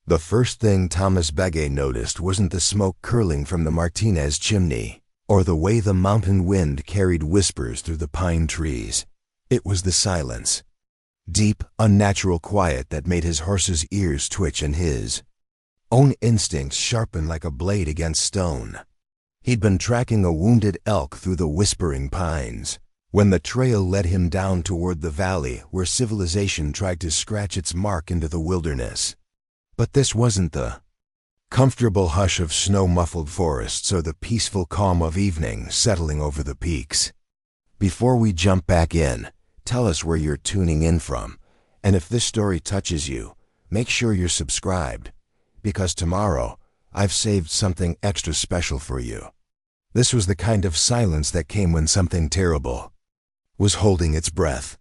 The first thing Thomas Begay noticed wasn't the smoke curling from the Martinez chimney, or the way the mountain wind carried whispers through the pine trees. It was the silence. Deep, unnatural quiet that made his horse's ears twitch and his own instincts sharpen like a blade against stone. He'd been tracking a wounded elk through the whispering pines, when the trail led him down toward the valley where civilization tried to scratch its mark into the wilderness. But this wasn't the comfortable hush of snow-muffled forests or the peaceful calm of evening settling over the peaks. Before we jump back in, tell us where you're tuning in from, and if this story touches you, make sure you're subscribed, because tomorrow I've saved something extra special for you. This was the kind of silence that came when something terrible was holding its breath.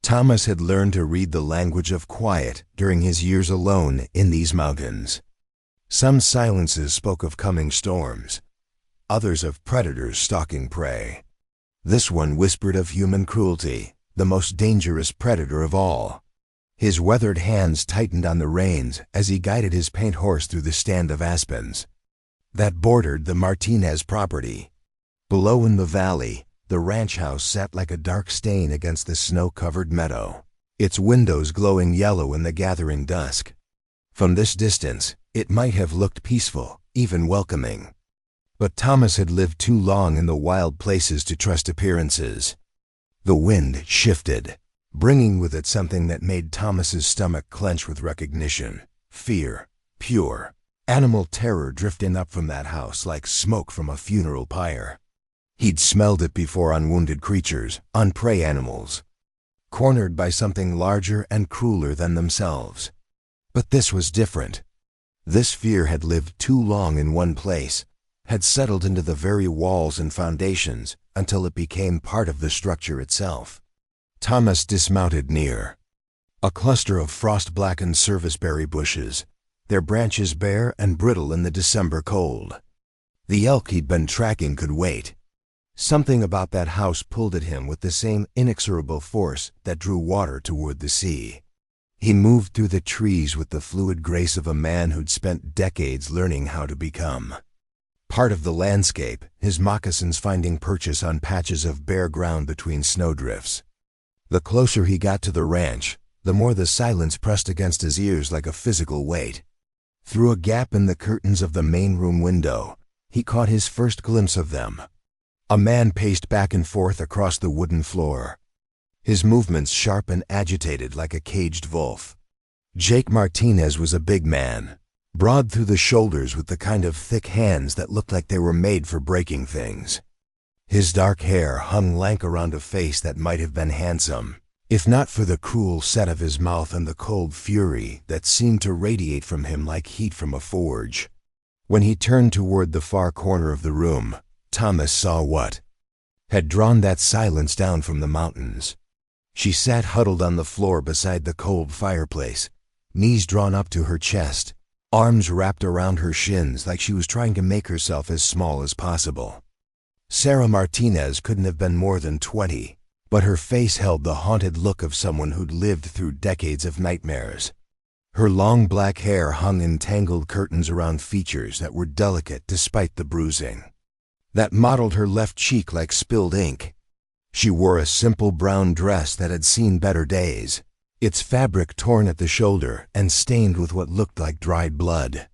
Thomas had learned to read the language of quiet during his years alone in these mountains. Some silences spoke of coming storms, others of predators stalking prey. This one whispered of human cruelty, the most dangerous predator of all. His weathered hands tightened on the reins as he guided his paint horse through the stand of aspens that bordered the Martinez property. Below in the valley, the ranch house sat like a dark stain against the snow-covered meadow, its windows glowing yellow in the gathering dusk. From this distance, it might have looked peaceful, even welcoming. But Thomas had lived too long in the wild places to trust appearances. The wind shifted, bringing with it something that made Thomas's stomach clench with recognition. Fear, pure, animal terror drifting up from that house like smoke from a funeral pyre. He'd smelled it before on wounded creatures, on prey animals, cornered by something larger and crueler than themselves. But this was different. This fear had lived too long in one place, had settled into the very walls and foundations until it became part of the structure itself. Thomas dismounted near a cluster of frost-blackened serviceberry bushes, their branches bare and brittle in the December cold. The elk he'd been tracking could wait. Something about that house pulled at him with the same inexorable force that drew water toward the sea. He moved through the trees with the fluid grace of a man who'd spent decades learning how to become part of the landscape, his moccasins finding purchase on patches of bare ground between snowdrifts. The closer he got to the ranch, the more the silence pressed against his ears like a physical weight. Through a gap in the curtains of the main room window, he caught his first glimpse of them. A man paced back and forth across the wooden floor, his movements sharp and agitated like a caged wolf. Jake Martinez was a big man, broad through the shoulders with the kind of thick hands that looked like they were made for breaking things. His dark hair hung lank around a face that might have been handsome, if not for the cruel set of his mouth and the cold fury that seemed to radiate from him like heat from a forge. When he turned toward the far corner of the room, Thomas saw what had drawn that silence down from the mountains. She sat huddled on the floor beside the cold fireplace, knees drawn up to her chest, arms wrapped around her shins like she was trying to make herself as small as possible. Sarah Martinez couldn't have been more than 20, but her face held the haunted look of someone who'd lived through decades of nightmares. Her long black hair hung in tangled curtains around features that were delicate despite the bruising that mottled her left cheek like spilled ink. She wore a simple brown dress that had seen better days, its fabric torn at the shoulder and stained with what looked like dried blood.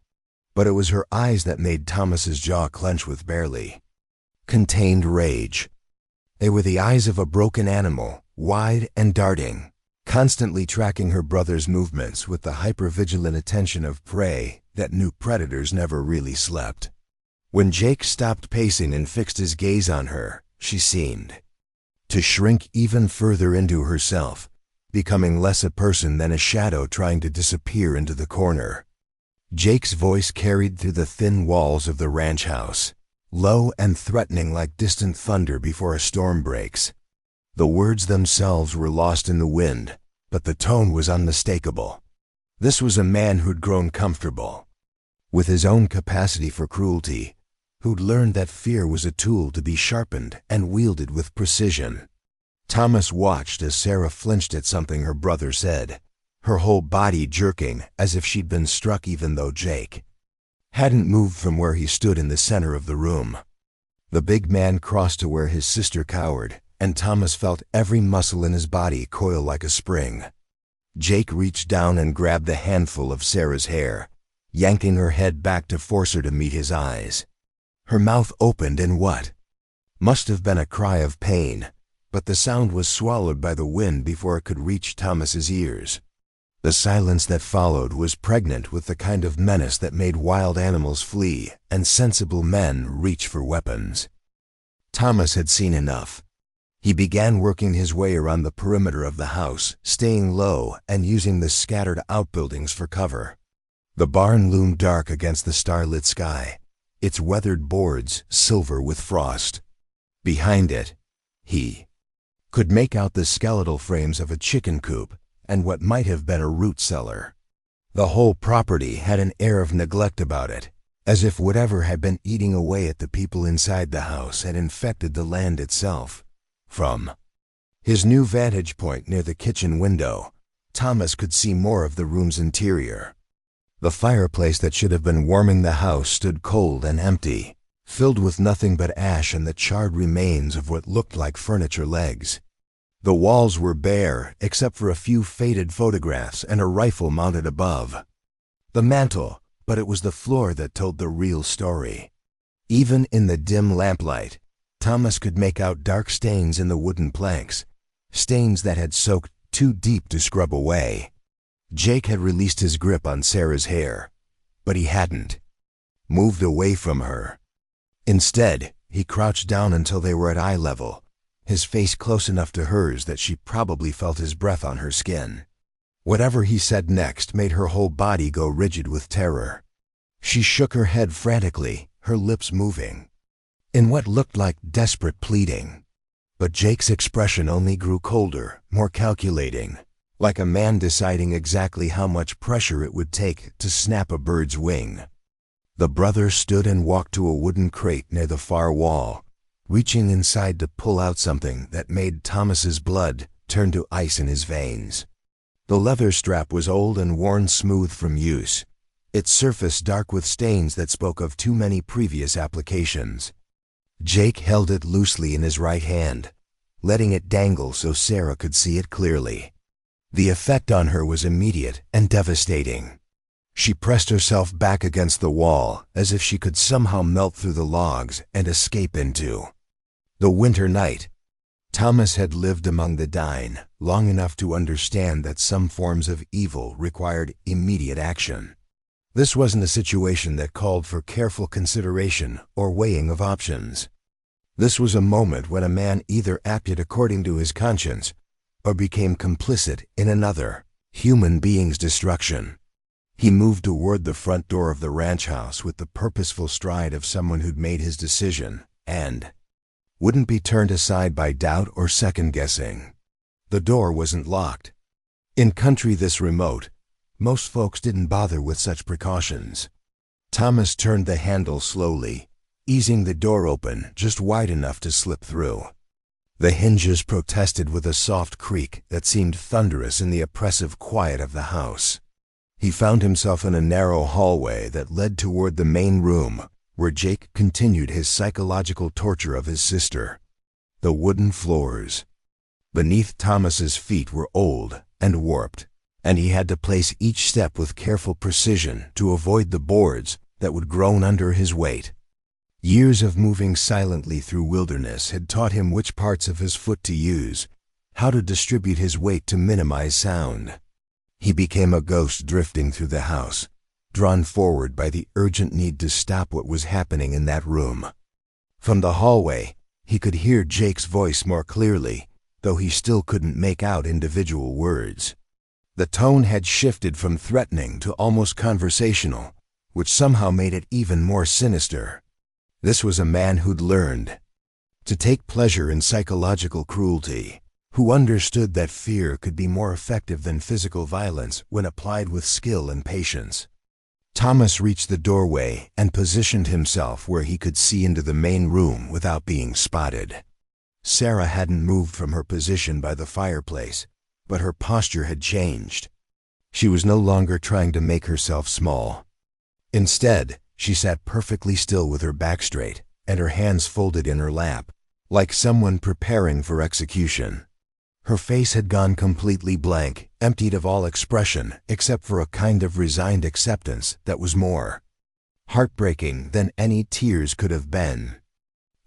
But it was her eyes that made Thomas's jaw clench with barely contained rage. They were the eyes of a broken animal, wide and darting, constantly tracking her brother's movements with the hypervigilant attention of prey that knew predators never really slept. When Jake stopped pacing and fixed his gaze on her, she seemed to shrink even further into herself, becoming less a person than a shadow trying to disappear into the corner. Jake's voice carried through the thin walls of the ranch house, low and threatening like distant thunder before a storm breaks. The words themselves were lost in the wind, but the tone was unmistakable. This was a man who'd grown comfortable with his own capacity for cruelty, who'd learned that fear was a tool to be sharpened and wielded with precision. Thomas watched as Sarah flinched at something her brother said, her whole body jerking as if she'd been struck, even though Jake hadn't moved from where he stood in the center of the room. The big man crossed to where his sister cowered, and Thomas felt every muscle in his body coil like a spring. Jake reached down and grabbed a handful of Sarah's hair, yanking her head back to force her to meet his eyes. Her mouth opened in what must have been a cry of pain, but the sound was swallowed by the wind before it could reach Thomas's ears. The silence that followed was pregnant with the kind of menace that made wild animals flee and sensible men reach for weapons. Thomas had seen enough. He began working his way around the perimeter of the house, staying low and using the scattered outbuildings for cover. The barn loomed dark against the starlit sky, its weathered boards silver with frost. Behind it, he could make out the skeletal frames of a chicken coop and what might have been a root cellar. The whole property had an air of neglect about it, as if whatever had been eating away at the people inside the house had infected the land itself. From his new vantage point near the kitchen window, Thomas could see more of the room's interior. The fireplace that should have been warming the house stood cold and empty, filled with nothing but ash and the charred remains of what looked like furniture legs. The walls were bare, except for a few faded photographs and a rifle mounted above the mantel, but it was the floor that told the real story. Even in the dim lamplight, Thomas could make out dark stains in the wooden planks, stains that had soaked too deep to scrub away. Jake had released his grip on Sarah's hair, but he hadn't moved away from her. Instead, he crouched down until they were at eye level, his face close enough to hers that she probably felt his breath on her skin. Whatever he said next made her whole body go rigid with terror. She shook her head frantically, her lips moving in what looked like desperate pleading. But Jake's expression only grew colder, more calculating, like a man deciding exactly how much pressure it would take to snap a bird's wing. The brother stood and walked to a wooden crate near the far wall, reaching inside to pull out something that made Thomas's blood turn to ice in his veins. The leather strap was old and worn smooth from use, its surface dark with stains that spoke of too many previous applications. Jake held it loosely in his right hand, letting it dangle so Sarah could see it clearly. The effect on her was immediate and devastating. She pressed herself back against the wall as if she could somehow melt through the logs and escape into the winter night. Thomas had lived among the dying long enough to understand that some forms of evil required immediate action. This wasn't a situation that called for careful consideration or weighing of options. This was a moment when a man either acted according to his conscience or became complicit in another human being's destruction. He moved toward the front door of the ranch house with the purposeful stride of someone who'd made his decision and wouldn't be turned aside by doubt or second-guessing. The door wasn't locked. In country this remote, most folks didn't bother with such precautions. Thomas turned the handle slowly, easing the door open just wide enough to slip through. The hinges protested with a soft creak that seemed thunderous in the oppressive quiet of the house. He found himself in a narrow hallway that led toward the main room, where Jake continued his psychological torture of his sister. The wooden floors beneath Thomas's feet were old and warped, and he had to place each step with careful precision to avoid the boards that would groan under his weight. Years of moving silently through wilderness had taught him which parts of his foot to use, how to distribute his weight to minimize sound. He became a ghost drifting through the house, drawn forward by the urgent need to stop what was happening in that room. From the hallway, he could hear Jake's voice more clearly, though he still couldn't make out individual words. The tone had shifted from threatening to almost conversational, which somehow made it even more sinister. This was a man who'd learned to take pleasure in psychological cruelty, who understood that fear could be more effective than physical violence when applied with skill and patience. Thomas reached the doorway and positioned himself where he could see into the main room without being spotted. Sarah hadn't moved from her position by the fireplace, but her posture had changed. She was no longer trying to make herself small. Instead, she sat perfectly still with her back straight and her hands folded in her lap, like someone preparing for execution. Her face had gone completely blank, emptied of all expression except for a kind of resigned acceptance that was more heartbreaking than any tears could have been.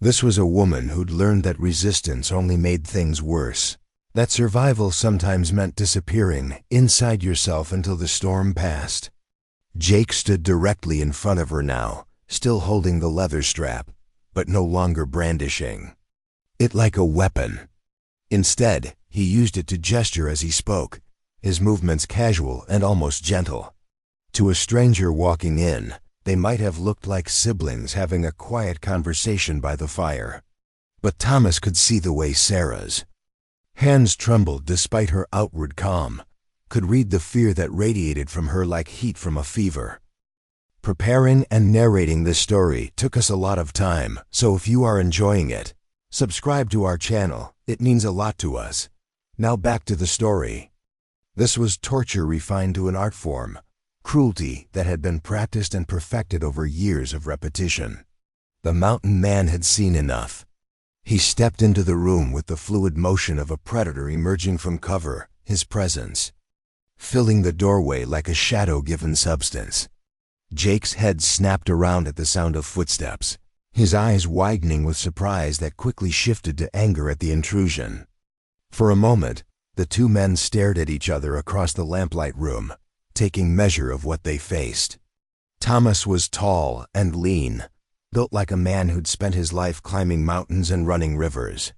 This was a woman who'd learned that resistance only made things worse, that survival sometimes meant disappearing inside yourself until the storm passed. Jake stood directly in front of her now, still holding the leather strap, but no longer brandishing it like a weapon. Instead, he used it to gesture as he spoke, his movements casual and almost gentle. To a stranger walking in, they might have looked like siblings having a quiet conversation by the fire. But Thomas could see the way Sarah's hands trembled despite her outward calm, could read the fear that radiated from her like heat from a fever. Preparing and narrating this story took us a lot of time, so if you are enjoying it, subscribe to our channel. It means a lot to us. Now back to the story. This was torture refined to an art form, cruelty that had been practiced and perfected over years of repetition. The mountain man had seen enough. He stepped into the room with the fluid motion of a predator emerging from cover, his presence filling the doorway like a shadow-given substance. Jake's head snapped around at the sound of footsteps, his eyes widening with surprise that quickly shifted to anger at the intrusion. For a moment, the two men stared at each other across the lamplight room, taking measure of what they faced. Thomas was tall and lean, built like a man who'd spent his life climbing mountains and running rivers.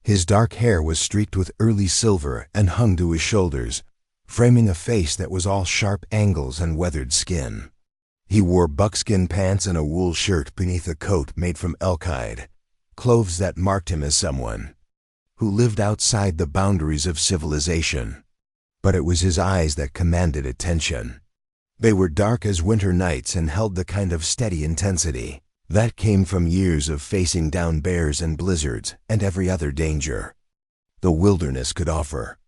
His dark hair was streaked with early silver and hung to his shoulders, framing a face that was all sharp angles and weathered skin. He wore buckskin pants and a wool shirt beneath a coat made from elk hide, clothes that marked him as someone who lived outside the boundaries of civilization. But it was his eyes that commanded attention. They were dark as winter nights and held the kind of steady intensity that came from years of facing down bears and blizzards and every other danger the wilderness could offer.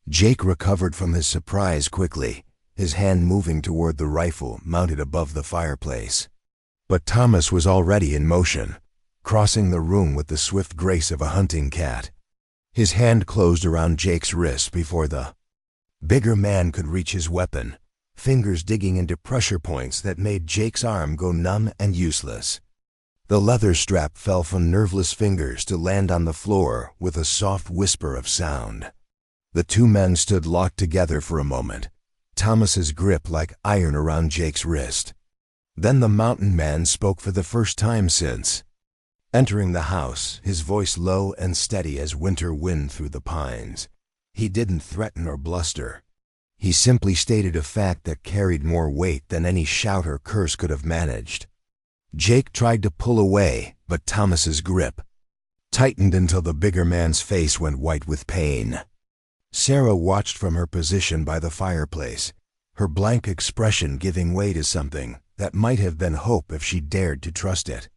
Jake recovered from his surprise quickly, his hand moving toward the rifle mounted above the fireplace. But Thomas was already in motion, crossing the room with the swift grace of a hunting cat. His hand closed around Jake's wrist before the bigger man could reach his weapon, fingers digging into pressure points that made Jake's arm go numb and useless. The leather strap fell from nerveless fingers to land on the floor with a soft whisper of sound. The two men stood locked together for a moment, Thomas's grip like iron around Jake's wrist. Then the mountain man spoke for the first time since entering the house, his voice low and steady as winter wind through the pines. He didn't threaten or bluster. He simply stated a fact that carried more weight than any shout or curse could have managed. Jake tried to pull away, but Thomas's grip tightened until the bigger man's face went white with pain. Sarah watched from her position by the fireplace, her blank expression giving way to something that might have been hope if she dared to trust it.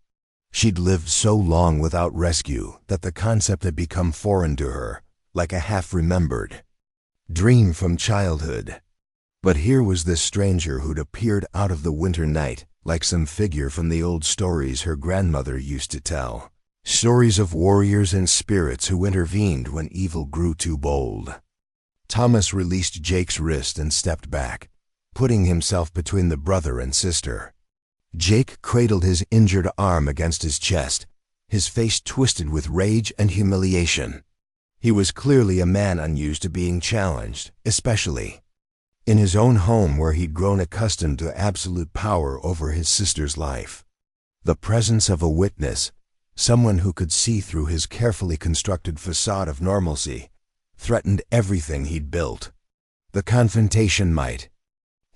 She'd lived so long without rescue that the concept had become foreign to her, like a half-remembered dream from childhood. But here was this stranger who'd appeared out of the winter night, like some figure from the old stories her grandmother used to tell. Stories of warriors and spirits who intervened when evil grew too bold. Thomas released Jake's wrist and stepped back, putting himself between the brother and sister. Jake cradled his injured arm against his chest, his face twisted with rage and humiliation. He was clearly a man unused to being challenged, especially in his own home where he'd grown accustomed to absolute power over his sister's life. The presence of a witness, someone who could see through his carefully constructed facade of normalcy, threatened everything he'd built. The confrontation might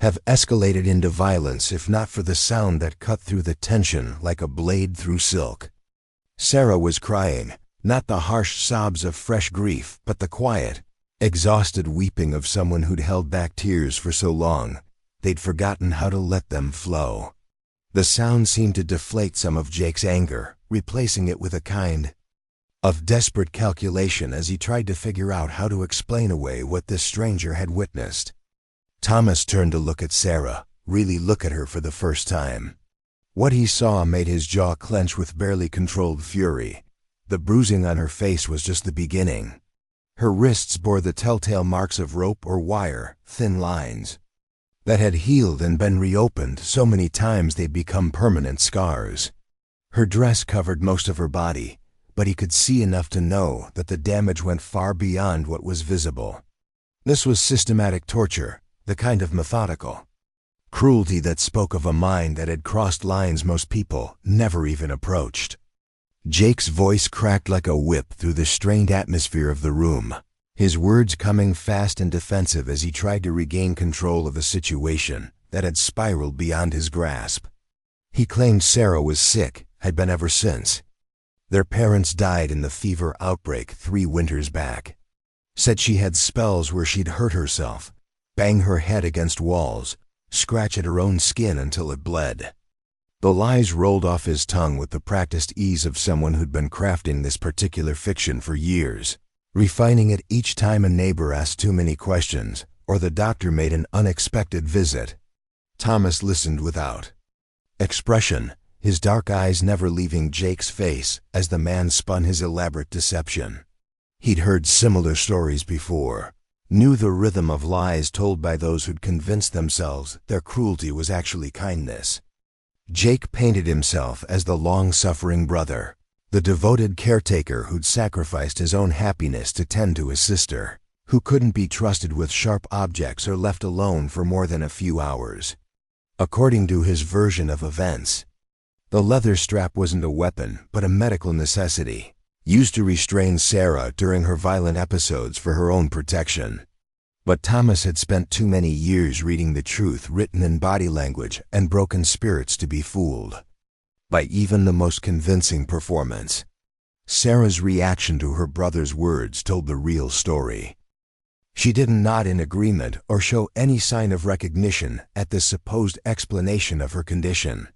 have escalated into violence if not for the sound that cut through the tension like a blade through silk. Sarah was crying, not the harsh sobs of fresh grief, but the quiet, exhausted weeping of someone who'd held back tears for so long, they'd forgotten how to let them flow. The sound seemed to deflate some of Jake's anger, replacing it with a kind of desperate calculation as he tried to figure out how to explain away what this stranger had witnessed. Thomas turned to look at Sarah, really look at her for the first time. What he saw made his jaw clench with barely controlled fury. The bruising on her face was just the beginning. Her wrists bore the telltale marks of rope or wire, thin lines, that had healed and been reopened so many times they'd become permanent scars. Her dress covered most of her body, but he could see enough to know that the damage went far beyond what was visible. This was systematic torture, the kind of methodical cruelty that spoke of a mind that had crossed lines most people never even approached. Jake's voice cracked like a whip through the strained atmosphere of the room, his words coming fast and defensive as he tried to regain control of a situation that had spiraled beyond his grasp. He claimed Sarah was sick, had been ever since. Their parents died in the fever outbreak 3 winters back. Said she had spells where she'd hurt herself, bang her head against walls, scratch at her own skin until it bled. The lies rolled off his tongue with the practiced ease of someone who'd been crafting this particular fiction for years, refining it each time a neighbor asked too many questions or the doctor made an unexpected visit. Thomas listened without expression, his dark eyes never leaving Jake's face as the man spun his elaborate deception. He'd heard similar stories before, knew the rhythm of lies told by those who'd convinced themselves their cruelty was actually kindness. Jake painted himself as the long-suffering brother, the devoted caretaker who'd sacrificed his own happiness to tend to his sister, who couldn't be trusted with sharp objects or left alone for more than a few hours. According to his version of events, the leather strap wasn't a weapon but a medical necessity, used to restrain Sarah during her violent episodes for her own protection. But Thomas had spent too many years reading the truth written in body language and broken spirits to be fooled by even the most convincing performance. Sarah's reaction to her brother's words told the real story. She didn't nod in agreement or show any sign of recognition at this supposed explanation of her condition.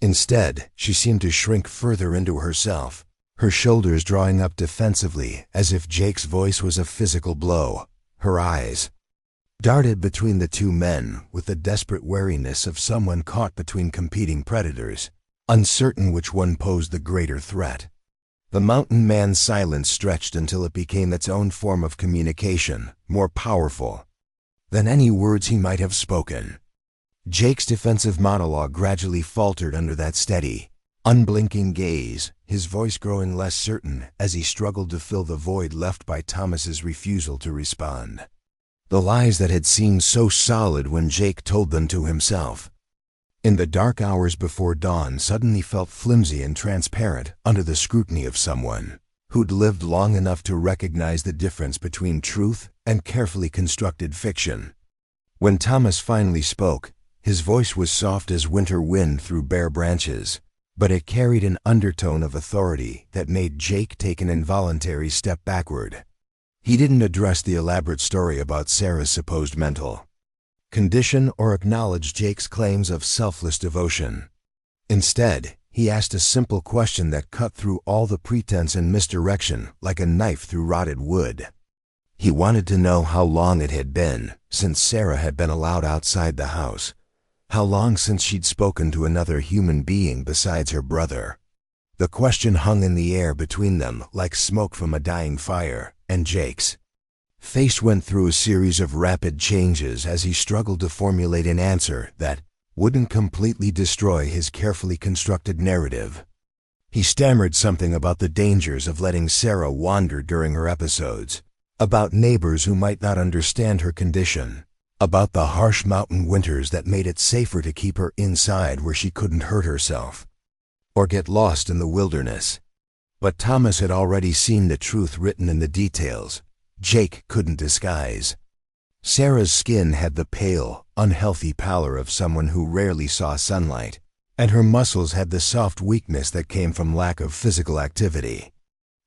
Instead, she seemed to shrink further into herself, her shoulders drawing up defensively as if Jake's voice was a physical blow. Her eyes darted between the two men with the desperate wariness of someone caught between competing predators, uncertain which one posed the greater threat. The mountain man's silence stretched until it became its own form of communication, more powerful than any words he might have spoken. Jake's defensive monologue gradually faltered under that steady, unblinking gaze, his voice growing less certain as he struggled to fill the void left by Thomas's refusal to respond. The lies that had seemed so solid when Jake told them to himself, in the dark hours before dawn, suddenly felt flimsy and transparent under the scrutiny of someone who'd lived long enough to recognize the difference between truth and carefully constructed fiction. When Thomas finally spoke, his voice was soft as winter wind through bare branches, but it carried an undertone of authority that made Jake take an involuntary step backward. He didn't address the elaborate story about Sarah's supposed mental condition or acknowledge Jake's claims of selfless devotion. Instead, he asked a simple question that cut through all the pretense and misdirection like a knife through rotted wood. He wanted to know how long it had been since Sarah had been allowed outside the house, how long since she'd spoken to another human being besides her brother. The question hung in the air between them like smoke from a dying fire, and Jake's face went through a series of rapid changes as he struggled to formulate an answer that wouldn't completely destroy his carefully constructed narrative. He stammered something about the dangers of letting Sarah wander during her episodes, about neighbors who might not understand her condition, about the harsh mountain winters that made it safer to keep her inside where she couldn't hurt herself or get lost in the wilderness. But Thomas had already seen the truth written in the details Jake couldn't disguise. Sarah's skin had the pale, unhealthy pallor of someone who rarely saw sunlight, and her muscles had the soft weakness that came from lack of physical activity.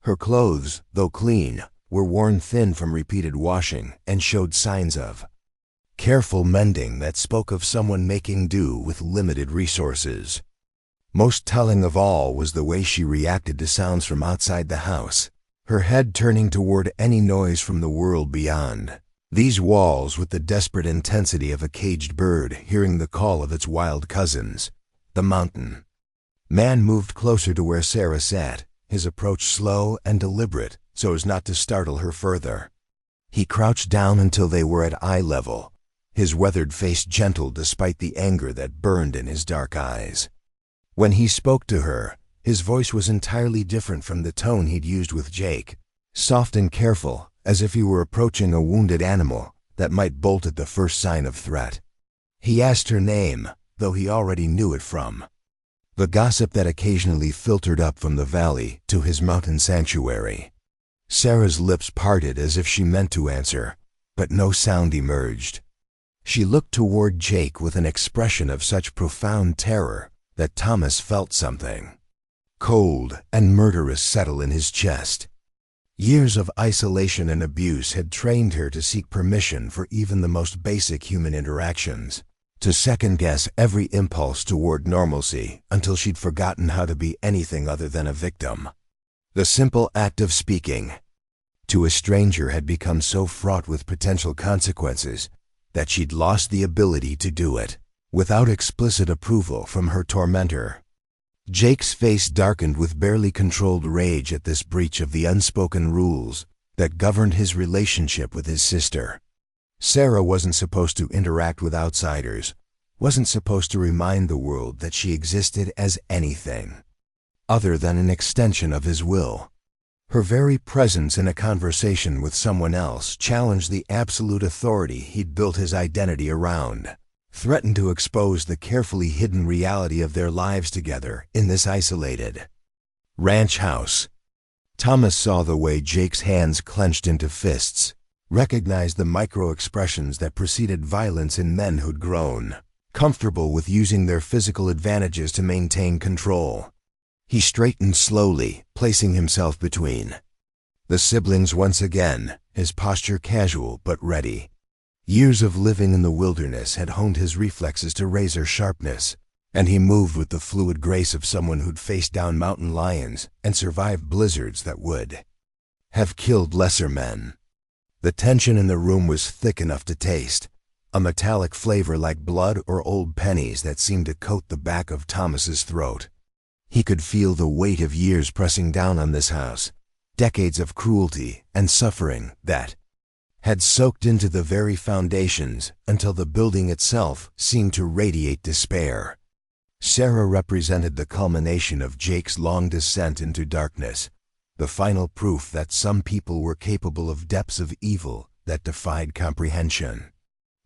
Her clothes, though clean, were worn thin from repeated washing and showed signs of careful mending that spoke of someone making do with limited resources. Most telling of all was the way she reacted to sounds from outside the house, her head turning toward any noise from the world beyond. These walls with the desperate intensity of a caged bird hearing the call of its wild cousins, the mountain. Man moved closer to where Sarah sat, his approach slow and deliberate so as not to startle her further. He crouched down until they were at eye level, his weathered face gentle despite the anger that burned in his dark eyes. When he spoke to her, his voice was entirely different from the tone he'd used with Jake, soft and careful, as if he were approaching a wounded animal that might bolt at the first sign of threat. He asked her name, though he already knew it from the gossip that occasionally filtered up from the valley to his mountain sanctuary. Sarah's lips parted as if she meant to answer, but no sound emerged. She looked toward Jake with an expression of such profound terror that Thomas felt something cold and murderous settle in his chest. Years of isolation and abuse had trained her to seek permission for even the most basic human interactions, to second-guess every impulse toward normalcy until she'd forgotten how to be anything other than a victim. The simple act of speaking to a stranger had become so fraught with potential consequences that she'd lost the ability to do it without explicit approval from her tormentor. Jake's face darkened with barely controlled rage at this breach of the unspoken rules that governed his relationship with his sister. Sarah wasn't supposed to interact with outsiders, wasn't supposed to remind the world that she existed as anything other than an extension of his will. Her very presence in a conversation with someone else challenged the absolute authority he'd built his identity around, threatened to expose the carefully hidden reality of their lives together in this isolated ranch house. Thomas saw the way Jake's hands clenched into fists, recognized the micro-expressions that preceded violence in men who'd grown comfortable with using their physical advantages to maintain control. He straightened slowly, placing himself between the siblings once again, his posture casual but ready. Years of living in the wilderness had honed his reflexes to razor sharpness, and he moved with the fluid grace of someone who'd faced down mountain lions and survived blizzards that would have killed lesser men. The tension in the room was thick enough to taste, a metallic flavor like blood or old pennies that seemed to coat the back of Thomas's throat. He could feel the weight of years pressing down on this house, decades of cruelty and suffering that had soaked into the very foundations until the building itself seemed to radiate despair. Sarah represented the culmination of Jake's long descent into darkness, the final proof that some people were capable of depths of evil that defied comprehension.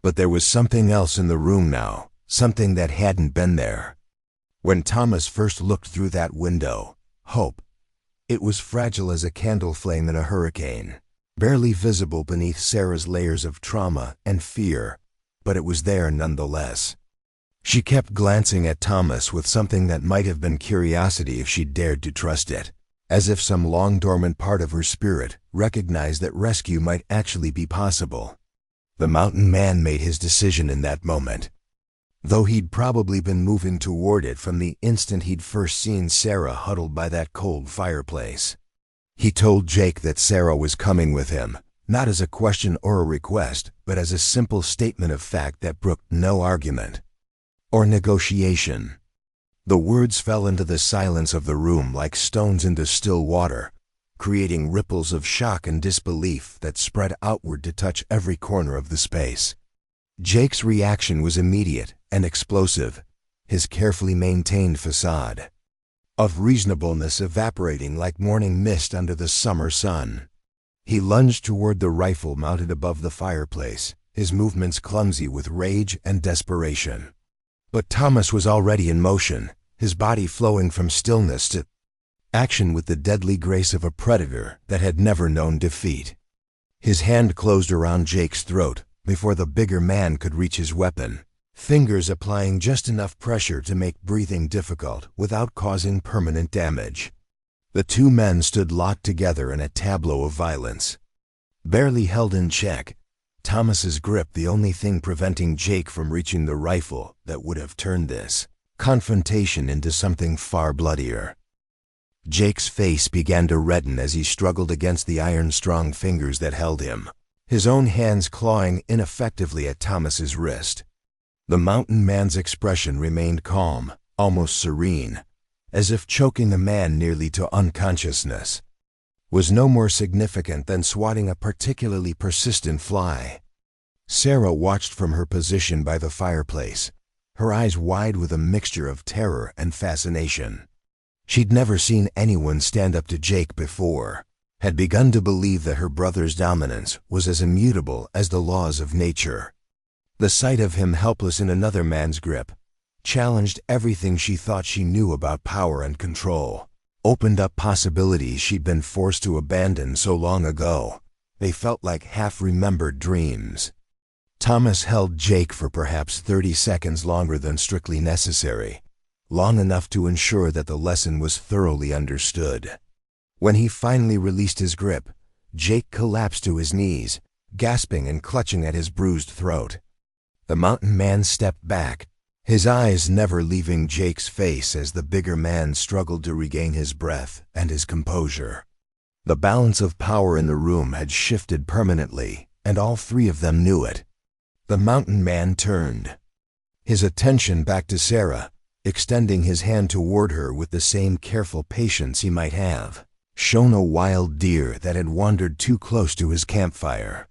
But there was something else in the room now, something that hadn't been there. When Thomas first looked through that window, hope, it was fragile as a candle flame in a hurricane, barely visible beneath Sarah's layers of trauma and fear, but it was there nonetheless. She kept glancing at Thomas with something that might have been curiosity if she'd dared to trust it, as if some long-dormant part of her spirit recognized that rescue might actually be possible. The mountain man made his decision in that moment, though he'd probably been moving toward it from the instant he'd first seen Sarah huddled by that cold fireplace. He told Jake that Sarah was coming with him, not as a question or a request, but as a simple statement of fact that brooked no argument or negotiation. The words fell into the silence of the room like stones into still water, creating ripples of shock and disbelief that spread outward to touch every corner of the space. Jake's reaction was immediate and explosive, his carefully maintained facade of reasonableness evaporating like morning mist under the summer sun. He lunged toward the rifle mounted above the fireplace, his movements clumsy with rage and desperation. But Thomas was already in motion, his body flowing from stillness to action with the deadly grace of a predator that had never known defeat. His hand closed around Jake's throat before the bigger man could reach his weapon, fingers applying just enough pressure to make breathing difficult without causing permanent damage. The two men stood locked together in a tableau of violence. Barely held in check, Thomas's grip the only thing preventing Jake from reaching the rifle that would have turned this confrontation into something far bloodier. Jake's face began to redden as he struggled against the iron-strong fingers that held him, his own hands clawing ineffectively at Thomas's wrist. The mountain man's expression remained calm, almost serene, as if choking the man nearly to unconsciousness was no more significant than swatting a particularly persistent fly. Sarah watched from her position by the fireplace, her eyes wide with a mixture of terror and fascination. She'd never seen anyone stand up to Jake before, had begun to believe that her brother's dominance was as immutable as the laws of nature. The sight of him helpless in another man's grip challenged everything she thought she knew about power and control, opened up possibilities she'd been forced to abandon so long ago. They felt like half-remembered dreams. Thomas held Jake for perhaps 30 seconds longer than strictly necessary, long enough to ensure that the lesson was thoroughly understood. When he finally released his grip, Jake collapsed to his knees, gasping and clutching at his bruised throat. The mountain man stepped back, his eyes never leaving Jake's face as the bigger man struggled to regain his breath and his composure. The balance of power in the room had shifted permanently, and all three of them knew it. The mountain man turned, his attention back to Sarah, extending his hand toward her with the same careful patience he might have shown a wild deer that had wandered too close to his campfire.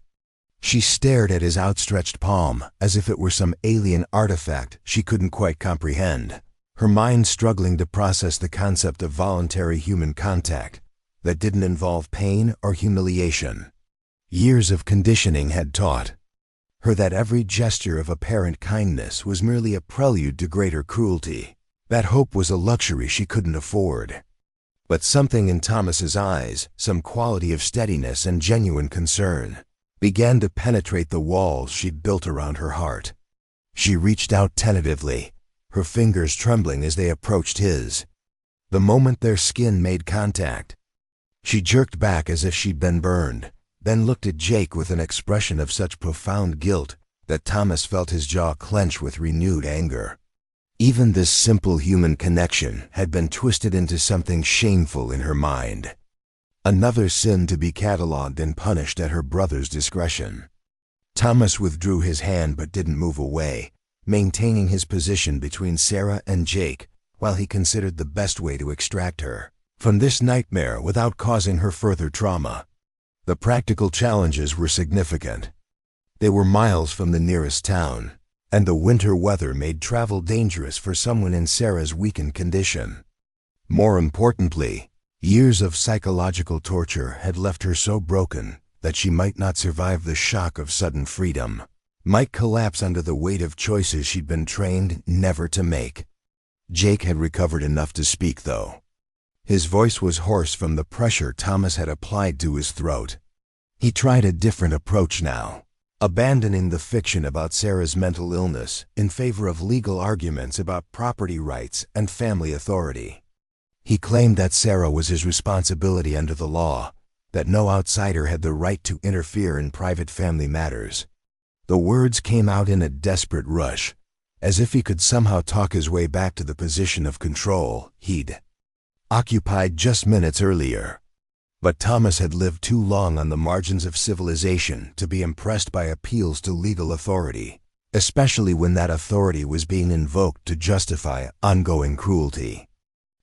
She stared at his outstretched palm as if it were some alien artifact she couldn't quite comprehend, her mind struggling to process the concept of voluntary human contact that didn't involve pain or humiliation. Years of conditioning had taught her that every gesture of apparent kindness was merely a prelude to greater cruelty. That hope was a luxury she couldn't afford. But something in Thomas's eyes, some quality of steadiness and genuine concern, began to penetrate the walls she'd built around her heart. She reached out tentatively, her fingers trembling as they approached his. The moment their skin made contact, she jerked back as if she'd been burned, then looked at Jake with an expression of such profound guilt that Thomas felt his jaw clench with renewed anger. Even this simple human connection had been twisted into something shameful in her mind. Another sin to be catalogued and punished at her brother's discretion. Thomas withdrew his hand but didn't move away, maintaining his position between Sarah and Jake while he considered the best way to extract her from this nightmare without causing her further trauma. The practical challenges were significant. They were miles from the nearest town, and the winter weather made travel dangerous for someone in Sarah's weakened condition. More importantly, years of psychological torture had left her so broken that she might not survive the shock of sudden freedom, might collapse under the weight of choices she'd been trained never to make. Jake had recovered enough to speak, though. His voice was hoarse from the pressure Thomas had applied to his throat. He tried a different approach now, abandoning the fiction about Sarah's mental illness in favor of legal arguments about property rights and family authority. He claimed that Sarah was his responsibility under the law, that no outsider had the right to interfere in private family matters. The words came out in a desperate rush, as if he could somehow talk his way back to the position of control he'd occupied just minutes earlier. But Thomas had lived too long on the margins of civilization to be impressed by appeals to legal authority, especially when that authority was being invoked to justify ongoing cruelty.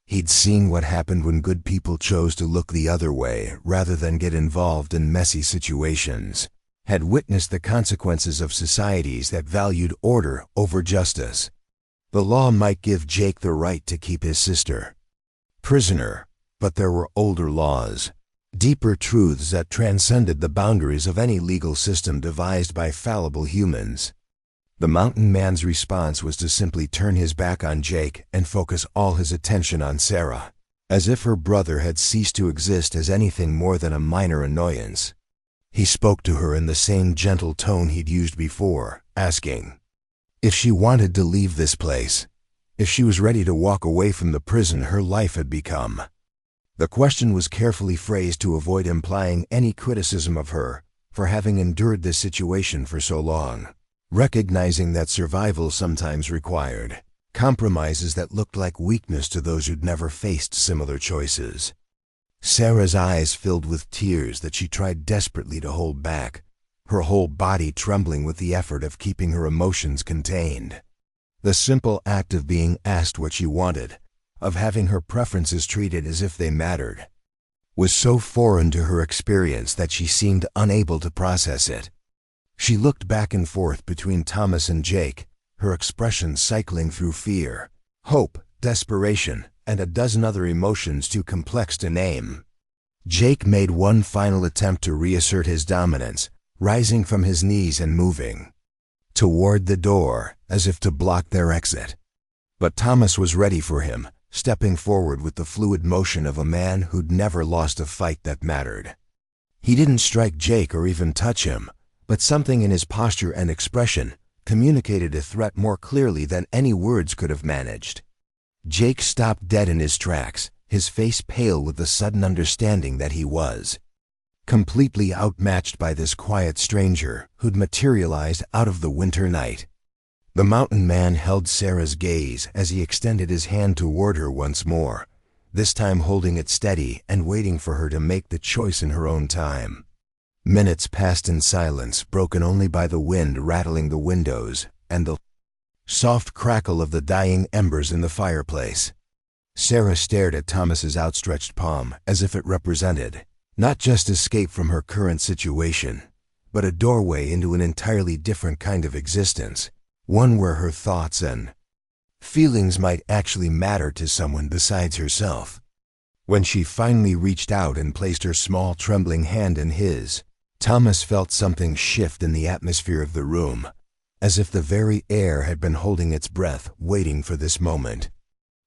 He'd seen what happened when good people chose to look the other way rather than get involved in messy situations, had witnessed the consequences of societies that valued order over justice. The law might give Jake the right to keep his sister prisoner, but there were older laws, deeper truths that transcended the boundaries of any legal system devised by fallible humans. The mountain man's response was to simply turn his back on Jake and focus all his attention on Sarah, as if her brother had ceased to exist as anything more than a minor annoyance. He spoke to her in the same gentle tone he'd used before, asking if she wanted to leave this place, if she was ready to walk away from the prison her life had become. The question was carefully phrased to avoid implying any criticism of her for having endured this situation for so long, recognizing that survival sometimes required compromises that looked like weakness to those who'd never faced similar choices. Sarah's eyes filled with tears that she tried desperately to hold back, her whole body trembling with the effort of keeping her emotions contained. The simple act of being asked what she wanted, of having her preferences treated as if they mattered, was so foreign to her experience that she seemed unable to process it. She looked back and forth between Thomas and Jake, her expression cycling through fear, hope, desperation, and a dozen other emotions too complex to name. Jake made one final attempt to reassert his dominance, rising from his knees and moving toward the door, as if to block their exit. But Thomas was ready for him, stepping forward with the fluid motion of a man who'd never lost a fight that mattered. He didn't strike Jake or even touch him, but something in his posture and expression communicated a threat more clearly than any words could have managed. Jake stopped dead in his tracks, his face pale with the sudden understanding that he was completely outmatched by this quiet stranger who'd materialized out of the winter night. The mountain man held Sarah's gaze as he extended his hand toward her once more, this time holding it steady and waiting for her to make the choice in her own time. Minutes passed in silence, broken only by the wind rattling the windows and the soft crackle of the dying embers in the fireplace. Sarah stared at Thomas's outstretched palm as if it represented not just escape from her current situation, but a doorway into an entirely different kind of existence, one where her thoughts and feelings might actually matter to someone besides herself. When she finally reached out and placed her small trembling hand in his, Thomas felt something shift in the atmosphere of the room, as if the very air had been holding its breath, waiting for this moment.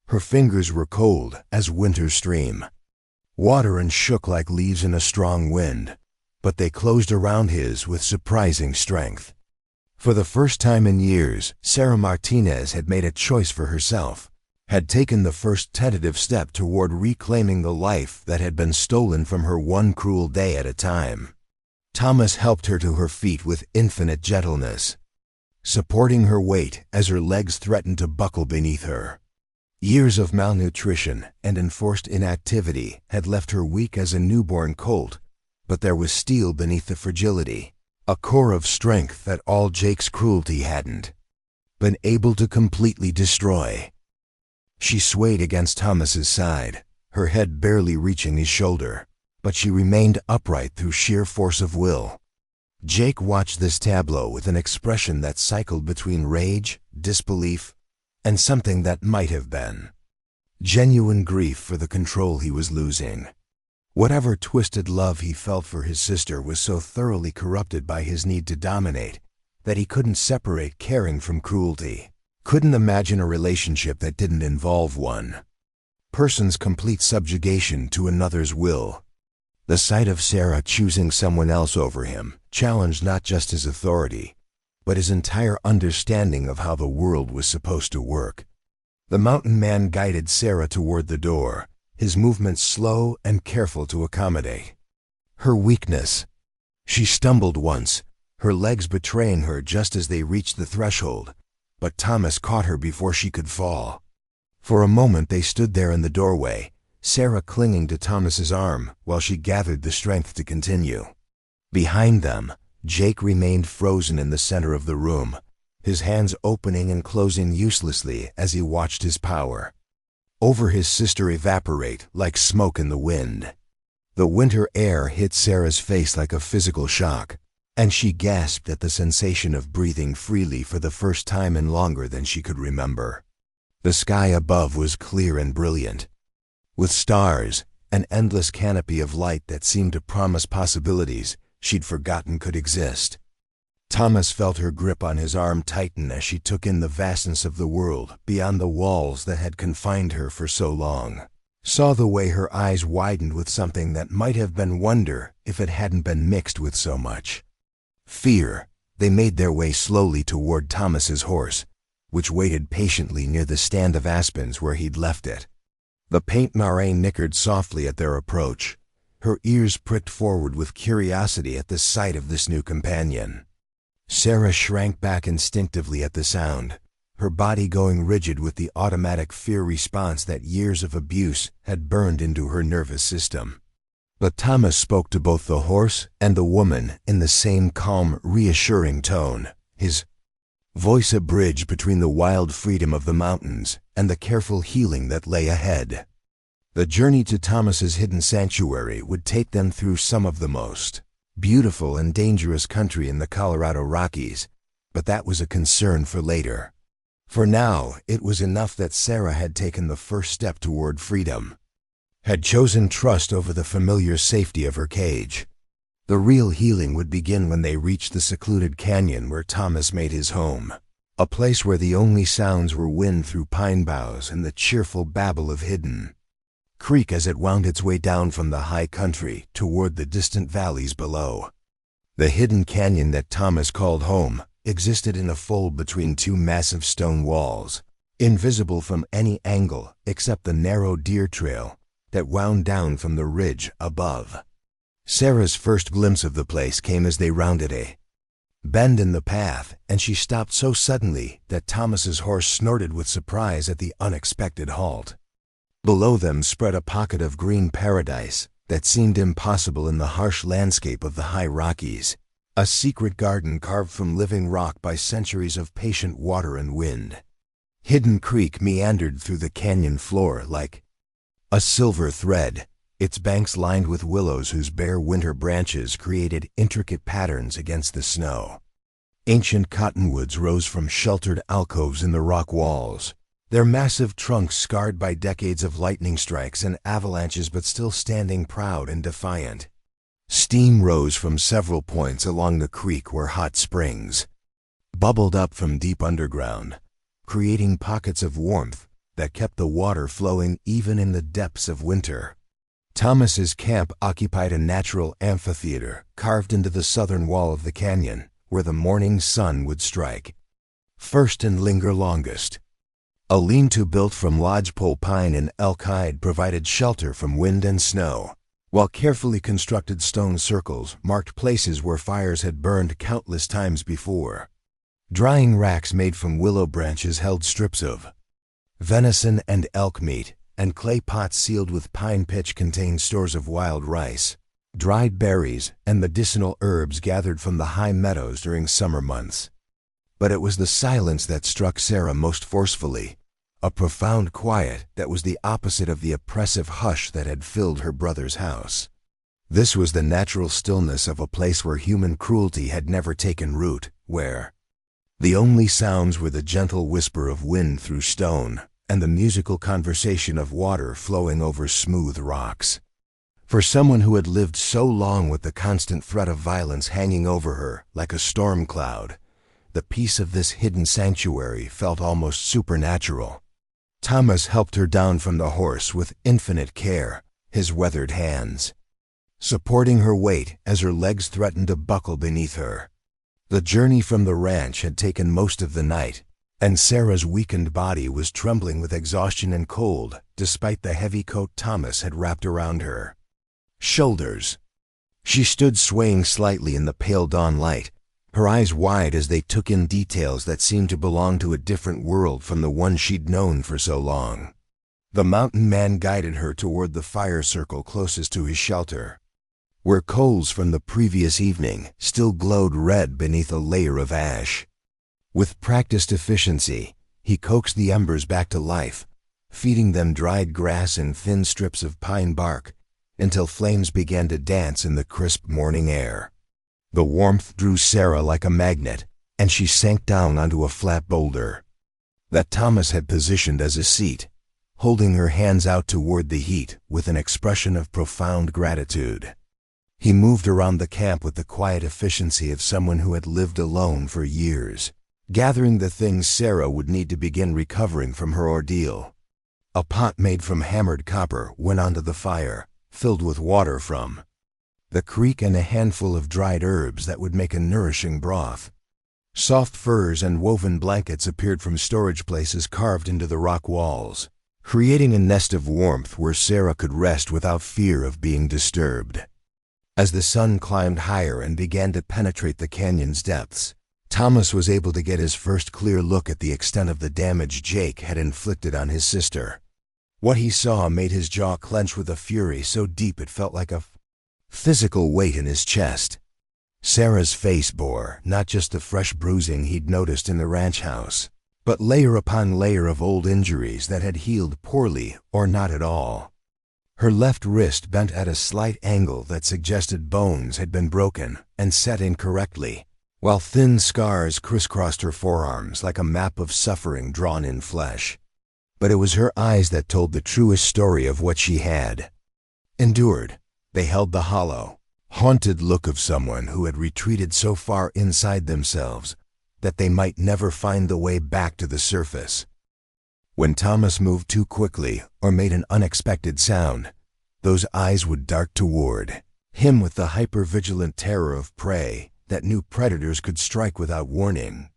Her fingers were cold as winter stream, water and shook like leaves in a strong wind, but they closed around his with surprising strength. For the first time in years, Sarah Martinez had made a choice for herself, had taken the first tentative step toward reclaiming the life that had been stolen from her one cruel day at a time. Thomas helped her to her feet with infinite gentleness, supporting her weight as her legs threatened to buckle beneath her. Years of malnutrition and enforced inactivity had left her weak as a newborn colt, but there was steel beneath the fragility, a core of strength that all Jake's cruelty hadn't been able to completely destroy. She swayed against Thomas's side, her head barely reaching his shoulder, but she remained upright through sheer force of will. Jake watched this tableau with an expression that cycled between rage, disbelief, and something that might have been genuine grief for the control he was losing. Whatever twisted love he felt for his sister was so thoroughly corrupted by his need to dominate that he couldn't separate caring from cruelty, couldn't imagine a relationship that didn't involve one person's complete subjugation to another's will. The sight of Sarah choosing someone else over him challenged not just his authority, but his entire understanding of how the world was supposed to work. The mountain man guided Sarah toward the door, his movements slow and careful to accommodate her weakness. She stumbled once, her legs betraying her just as they reached the threshold, but Thomas caught her before she could fall. For a moment they stood there in the doorway, Sarah clinging to Thomas's arm while she gathered the strength to continue. Behind them, Jake remained frozen in the center of the room, his hands opening and closing uselessly as he watched his power over his sister evaporate like smoke in the wind. The winter air hit Sarah's face like a physical shock, and she gasped at the sensation of breathing freely for the first time in longer than she could remember. The sky above was clear and brilliant, with stars, an endless canopy of light that seemed to promise possibilities she'd forgotten could exist. Thomas felt her grip on his arm tighten as she took in the vastness of the world beyond the walls that had confined her for so long, saw the way her eyes widened with something that might have been wonder if it hadn't been mixed with so much fear. They made their way slowly toward Thomas's horse, which waited patiently near the stand of aspens where he'd left it. The paint mare nickered softly at their approach, her ears pricked forward with curiosity at the sight of this new companion. Sarah shrank back instinctively at the sound, her body going rigid with the automatic fear response that years of abuse had burned into her nervous system. But Thomas spoke to both the horse and the woman in the same calm, reassuring tone, his voice a bridge between the wild freedom of the mountains and the careful healing that lay ahead. The journey to Thomas's hidden sanctuary would take them through some of the most beautiful and dangerous country in the Colorado Rockies, but that was a concern for later. For now, it was enough that Sarah had taken the first step toward freedom, had chosen trust over the familiar safety of her cage. The real healing would begin when they reached the secluded canyon where Thomas made his home, a place where the only sounds were wind through pine boughs and the cheerful babble of Hidden Creek as it wound its way down from the high country toward the distant valleys below. The hidden canyon that Thomas called home existed in a fold between two massive stone walls, invisible from any angle except the narrow deer trail that wound down from the ridge above. Sarah's first glimpse of the place came as they rounded a bend in the path, and she stopped so suddenly that Thomas's horse snorted with surprise at the unexpected halt. Below them spread a pocket of green paradise that seemed impossible in the harsh landscape of the high Rockies, a secret garden carved from living rock by centuries of patient water and wind. Hidden Creek meandered through the canyon floor like a silver thread, its banks lined with willows whose bare winter branches created intricate patterns against the snow. Ancient cottonwoods rose from sheltered alcoves in the rock walls, their massive trunks scarred by decades of lightning strikes and avalanches but still standing proud and defiant. Steam rose from several points along the creek where hot springs bubbled up from deep underground, creating pockets of warmth that kept the water flowing even in the depths of winter. Thomas's camp occupied a natural amphitheater carved into the southern wall of the canyon, where the morning sun would strike first and linger longest. A lean-to built from lodgepole pine and elk hide provided shelter from wind and snow, while carefully constructed stone circles marked places where fires had burned countless times before. Drying racks made from willow branches held strips of venison and elk meat, and clay pots sealed with pine pitch contained stores of wild rice, dried berries, and medicinal herbs gathered from the high meadows during summer months. But it was the silence that struck Sarah most forcefully, a profound quiet that was the opposite of the oppressive hush that had filled her brother's house. This was the natural stillness of a place where human cruelty had never taken root, where the only sounds were the gentle whisper of wind through stone and the musical conversation of water flowing over smooth rocks. For someone who had lived so long with the constant threat of violence hanging over her like a storm cloud, the peace of this hidden sanctuary felt almost supernatural. Thomas helped her down from the horse with infinite care, his weathered hands supporting her weight as her legs threatened to buckle beneath her. The journey from the ranch had taken most of the night, and Sarah's weakened body was trembling with exhaustion and cold despite the heavy coat Thomas had wrapped around her shoulders. She stood swaying slightly in the pale dawn light, her eyes wide as they took in details that seemed to belong to a different world from the one she'd known for so long. The mountain man guided her toward the fire circle closest to his shelter, where coals from the previous evening still glowed red beneath a layer of ash. With practiced efficiency, he coaxed the embers back to life, feeding them dried grass and thin strips of pine bark until flames began to dance in the crisp morning air. The warmth drew Sarah like a magnet, and she sank down onto a flat boulder that Thomas had positioned as a seat, holding her hands out toward the heat with an expression of profound gratitude. He moved around the camp with the quiet efficiency of someone who had lived alone for years, gathering the things Sarah would need to begin recovering from her ordeal. A pot made from hammered copper went onto the fire, filled with water from the creek and a handful of dried herbs that would make a nourishing broth. Soft furs and woven blankets appeared from storage places carved into the rock walls, creating a nest of warmth where Sarah could rest without fear of being disturbed. As the sun climbed higher and began to penetrate the canyon's depths, Thomas was able to get his first clear look at the extent of the damage Jake had inflicted on his sister. What he saw made his jaw clench with a fury so deep it felt like a physical weight in his chest. Sarah's face bore not just the fresh bruising he'd noticed in the ranch house, but layer upon layer of old injuries that had healed poorly or not at all. Her left wrist bent at a slight angle that suggested bones had been broken and set incorrectly, while thin scars crisscrossed her forearms like a map of suffering drawn in flesh. But it was her eyes that told the truest story of what she had endured. They held the hollow, haunted look of someone who had retreated so far inside themselves that they might never find the way back to the surface. When Thomas moved too quickly or made an unexpected sound, those eyes would dart toward him with the hyper-vigilant terror of prey that knew predators could strike without warning.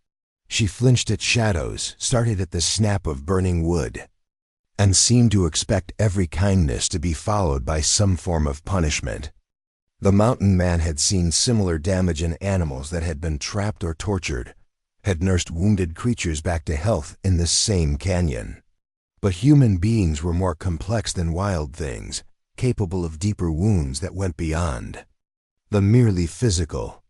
She flinched at shadows, started at the snap of burning wood, and seemed to expect every kindness to be followed by some form of punishment. The mountain man had seen similar damage in animals that had been trapped or tortured, had nursed wounded creatures back to health in this same canyon. But human beings were more complex than wild things, capable of deeper wounds that went beyond the merely physical.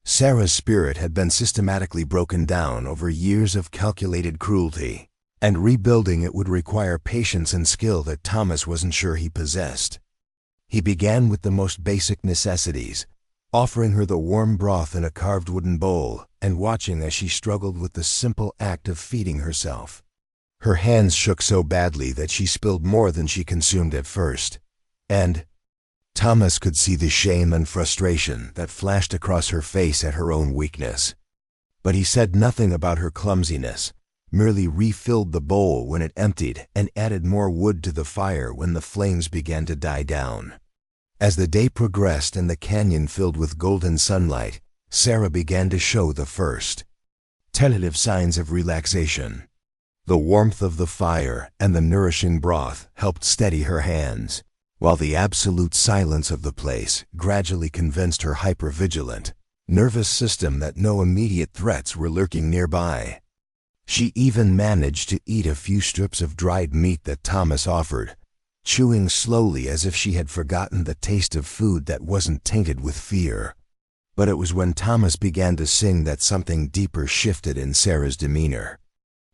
Sarah's spirit had been systematically broken down over years of calculated cruelty, and rebuilding it would require patience and skill that Thomas wasn't sure he possessed. He began with the most basic necessities, offering her the warm broth in a carved wooden bowl and watching as she struggled with the simple act of feeding herself. Her hands shook so badly that she spilled more than she consumed at first, and Thomas could see the shame and frustration that flashed across her face at her own weakness. But he said nothing about her clumsiness, merely refilled the bowl when it emptied and added more wood to the fire when the flames began to die down. As the day progressed and the canyon filled with golden sunlight, Sarah began to show the first tentative signs of relaxation. The warmth of the fire and the nourishing broth helped steady her hands, while the absolute silence of the place gradually convinced her hypervigilant nervous system that no immediate threats were lurking nearby. She even managed to eat a few strips of dried meat that Thomas offered, chewing slowly as if she had forgotten the taste of food that wasn't tainted with fear. But it was when Thomas began to sing that something deeper shifted in Sarah's demeanor.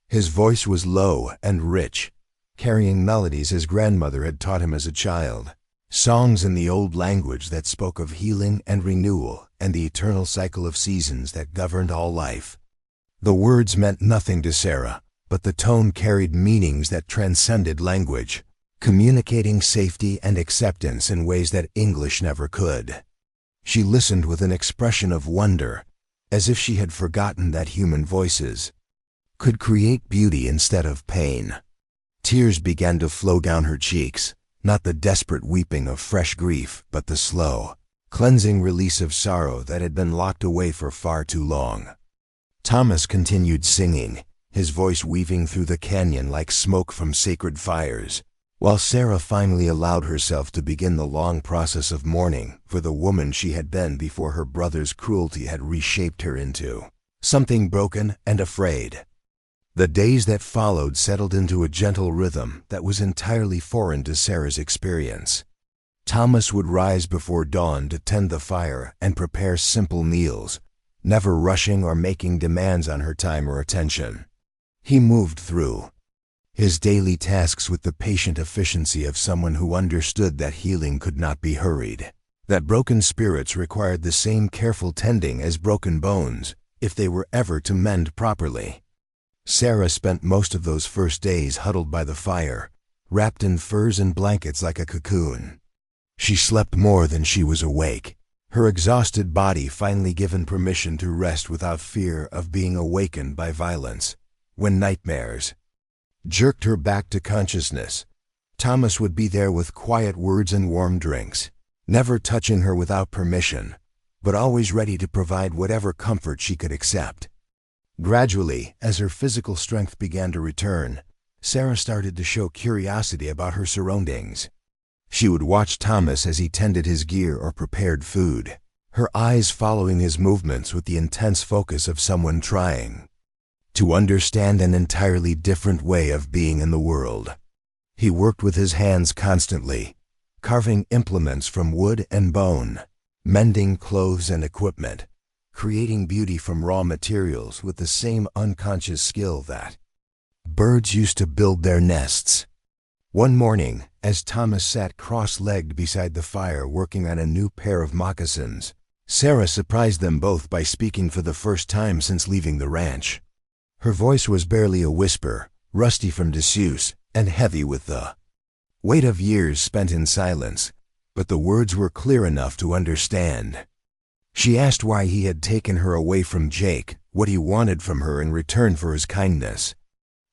His voice was low and rich, carrying melodies his grandmother had taught him as a child, songs in the old language that spoke of healing and renewal and the eternal cycle of seasons that governed all life. The words meant nothing to Sarah, but the tone carried meanings that transcended language, communicating safety and acceptance in ways that English never could. She listened with an expression of wonder, as if she had forgotten that human voices could create beauty instead of pain. Tears began to flow down her cheeks, not the desperate weeping of fresh grief, but the slow, cleansing release of sorrow that had been locked away for far too long. Thomas continued singing, his voice weaving through the canyon like smoke from sacred fires, while Sarah finally allowed herself to begin the long process of mourning for the woman she had been before her brother's cruelty had reshaped her into something broken and afraid. The days that followed settled into a gentle rhythm that was entirely foreign to Sarah's experience. Thomas would rise before dawn to tend the fire and prepare simple meals, never rushing or making demands on her time or attention. He moved through his daily tasks with the patient efficiency of someone who understood that healing could not be hurried, that broken spirits required the same careful tending as broken bones if they were ever to mend properly. Sarah spent most of those first days huddled by the fire, wrapped in furs and blankets like a cocoon. She slept more than she was awake, her exhausted body finally given permission to rest without fear of being awakened by violence. When nightmares jerked her back to consciousness, Thomas would be there with quiet words and warm drinks, never touching her without permission, but always ready to provide whatever comfort she could accept. Gradually, as her physical strength began to return, Sarah started to show curiosity about her surroundings. She would watch Thomas as he tended his gear or prepared food, her eyes following his movements with the intense focus of someone trying to understand an entirely different way of being in the world. He worked with his hands constantly, carving implements from wood and bone, mending clothes and equipment, creating beauty from raw materials with the same unconscious skill that birds used to build their nests. One morning, as Thomas sat cross-legged beside the fire working on a new pair of moccasins, Sarah surprised them both by speaking for the first time since leaving the ranch. Her voice was barely a whisper, rusty from disuse, and heavy with the weight of years spent in silence, but the words were clear enough to understand. She asked why he had taken her away from Jake, what he wanted from her in return for his kindness.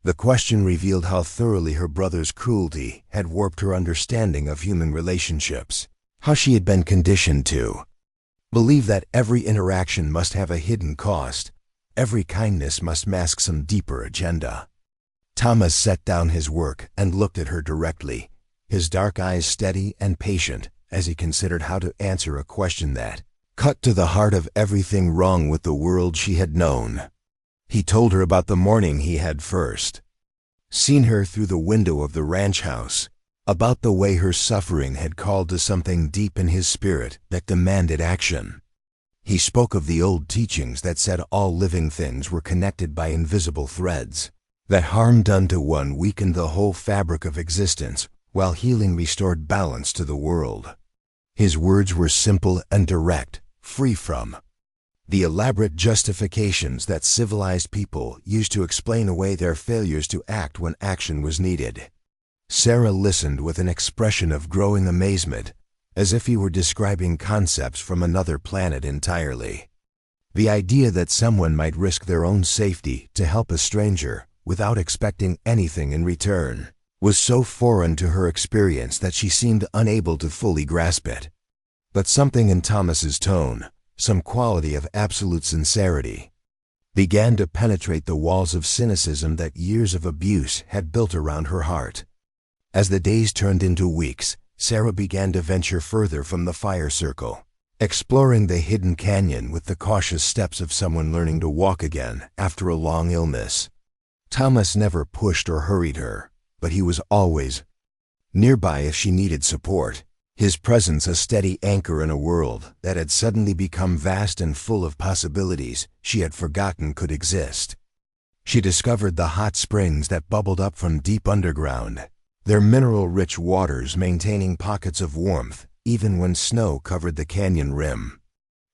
The question revealed how thoroughly her brother's cruelty had warped her understanding of human relationships, how she had been conditioned to believe that every interaction must have a hidden cost, every kindness must mask some deeper agenda. Thomas set down his work and looked at her directly, his dark eyes steady and patient as he considered how to answer a question that cut to the heart of everything wrong with the world she had known. He told her about the morning he had first seen her through the window of the ranch house, about the way her suffering had called to something deep in his spirit that demanded action. He spoke of the old teachings that said all living things were connected by invisible threads, that harm done to one weakened the whole fabric of existence, while healing restored balance to the world. His words were simple and direct, free from the elaborate justifications that civilized people used to explain away their failures to act when action was needed. Sarah listened with an expression of growing amazement, as if he were describing concepts from another planet entirely. The idea that someone might risk their own safety to help a stranger without expecting anything in return was so foreign to her experience that she seemed unable to fully grasp it. But something in Thomas's tone, some quality of absolute sincerity, began to penetrate the walls of cynicism that years of abuse had built around her heart. As the days turned into weeks, Sarah began to venture further from the fire circle, exploring the hidden canyon with the cautious steps of someone learning to walk again after a long illness. Thomas never pushed or hurried her, but he was always nearby if she needed support, his presence a steady anchor in a world that had suddenly become vast and full of possibilities she had forgotten could exist. She discovered the hot springs that bubbled up from deep underground, their mineral-rich waters maintaining pockets of warmth even when snow covered the canyon rim.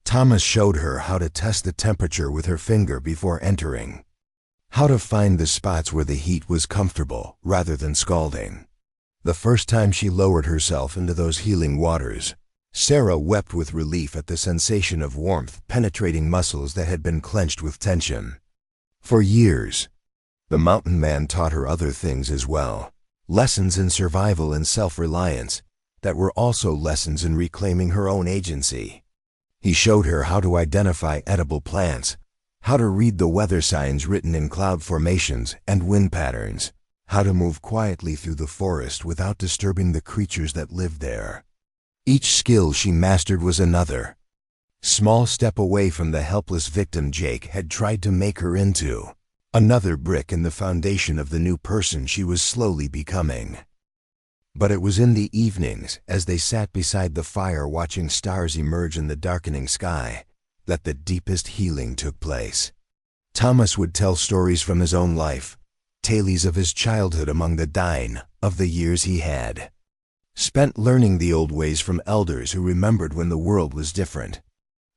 Thomas showed her how to test the temperature with her finger before entering, how to find the spots where the heat was comfortable rather than scalding. The first time she lowered herself into those healing waters, Sarah wept with relief at the sensation of warmth penetrating muscles that had been clenched with tension. For years, the mountain man taught her other things as well, lessons in survival and self-reliance that were also lessons in reclaiming her own agency. He showed her how to identify edible plants, how to read the weather signs written in cloud formations and wind patterns, how to move quietly through the forest without disturbing the creatures that lived there. Each skill she mastered was another small step away from the helpless victim Jake had tried to make her into, another brick in the foundation of the new person she was slowly becoming. But it was in the evenings, as they sat beside the fire watching stars emerge in the darkening sky, that the deepest healing took place. Thomas would tell stories from his own life, tales of his childhood among the dying, of the years he had spent learning the old ways from elders who remembered when the world was different.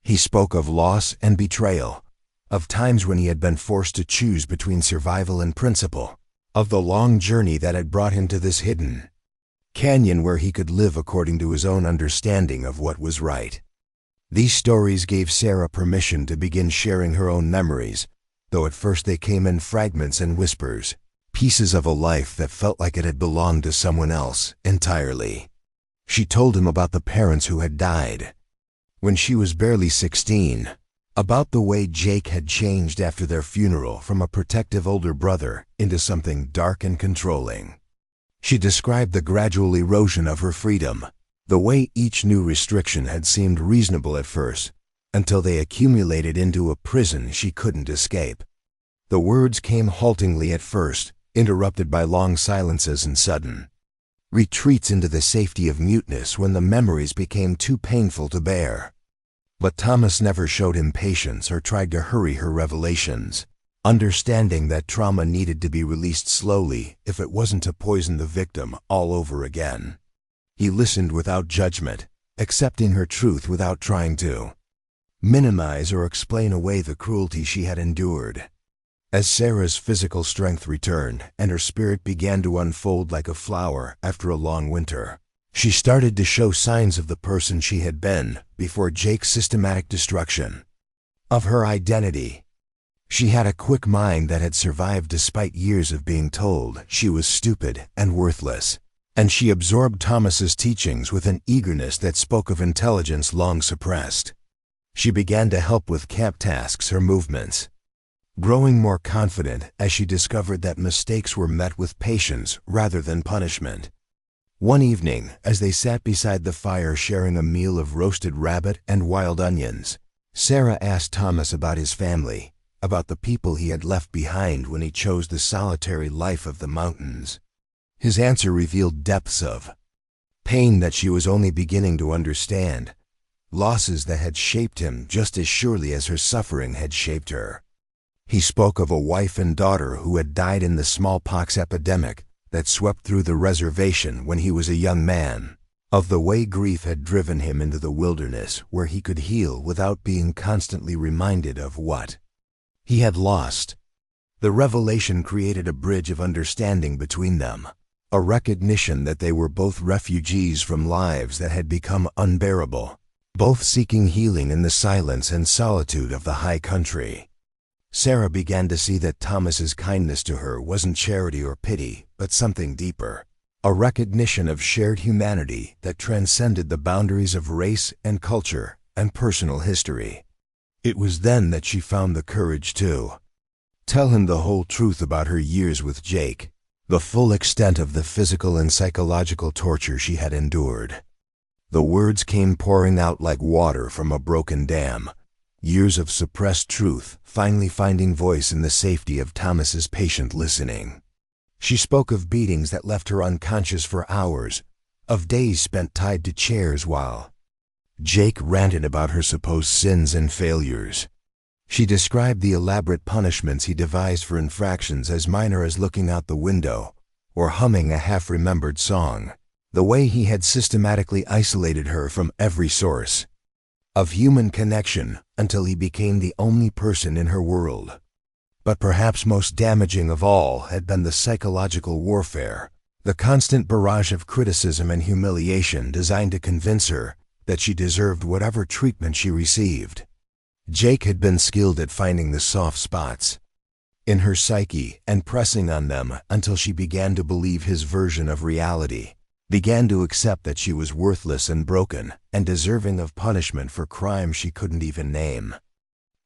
He spoke of loss and betrayal, of times when he had been forced to choose between survival and principle, of the long journey that had brought him to this hidden canyon where he could live according to his own understanding of what was right. These stories gave Sarah permission to begin sharing her own memories, though at first they came in fragments and whispers, pieces of a life that felt like it had belonged to someone else entirely. She told him about the parents who had died when she was barely 16, about the way Jake had changed after their funeral from a protective older brother into something dark and controlling. She described the gradual erosion of her freedom, the way each new restriction had seemed reasonable at first, until they accumulated into a prison she couldn't escape. The words came haltingly at first, interrupted by long silences and sudden retreats into the safety of muteness when the memories became too painful to bear. But Thomas never showed impatience or tried to hurry her revelations, understanding that trauma needed to be released slowly if it wasn't to poison the victim all over again. He listened without judgment, accepting her truth without trying to minimize or explain away the cruelty she had endured. As Sarah's physical strength returned and her spirit began to unfold like a flower after a long winter, she started to show signs of the person she had been before Jake's systematic destruction of her identity. She had a quick mind that had survived despite years of being told she was stupid and worthless, and she absorbed Thomas's teachings with an eagerness that spoke of intelligence long suppressed. She began to help with camp tasks or movements, growing more confident as she discovered that mistakes were met with patience rather than punishment. One evening, as they sat beside the fire sharing a meal of roasted rabbit and wild onions, Sarah asked Thomas about his family, about the people he had left behind when he chose the solitary life of the mountains. His answer revealed depths of pain that she was only beginning to understand, losses that had shaped him just as surely as her suffering had shaped her. He spoke of a wife and daughter who had died in the smallpox epidemic that swept through the reservation when he was a young man, of the way grief had driven him into the wilderness where he could heal without being constantly reminded of what he had lost. The revelation created a bridge of understanding between them, a recognition that they were both refugees from lives that had become unbearable, both seeking healing in the silence and solitude of the high country. Sarah began to see that Thomas's kindness to her wasn't charity or pity, but something deeper, a recognition of shared humanity that transcended the boundaries of race and culture and personal history. It was then that she found the courage to tell him the whole truth about her years with Jake, the full extent of the physical and psychological torture she had endured. The words came pouring out like water from a broken dam, years of suppressed truth finally finding voice in the safety of Thomas's patient listening. She spoke of beatings that left her unconscious for hours, of days spent tied to chairs while Jake ranted about her supposed sins and failures. She described the elaborate punishments he devised for infractions as minor as looking out the window or humming a half-remembered song, the way he had systematically isolated her from every source of human connection until he became the only person in her world. But perhaps most damaging of all had been the psychological warfare, the constant barrage of criticism and humiliation designed to convince her that she deserved whatever treatment she received. Jake had been skilled at finding the soft spots in her psyche and pressing on them until she began to believe his version of reality, began to accept that she was worthless and broken and deserving of punishment for crimes she couldn't even name.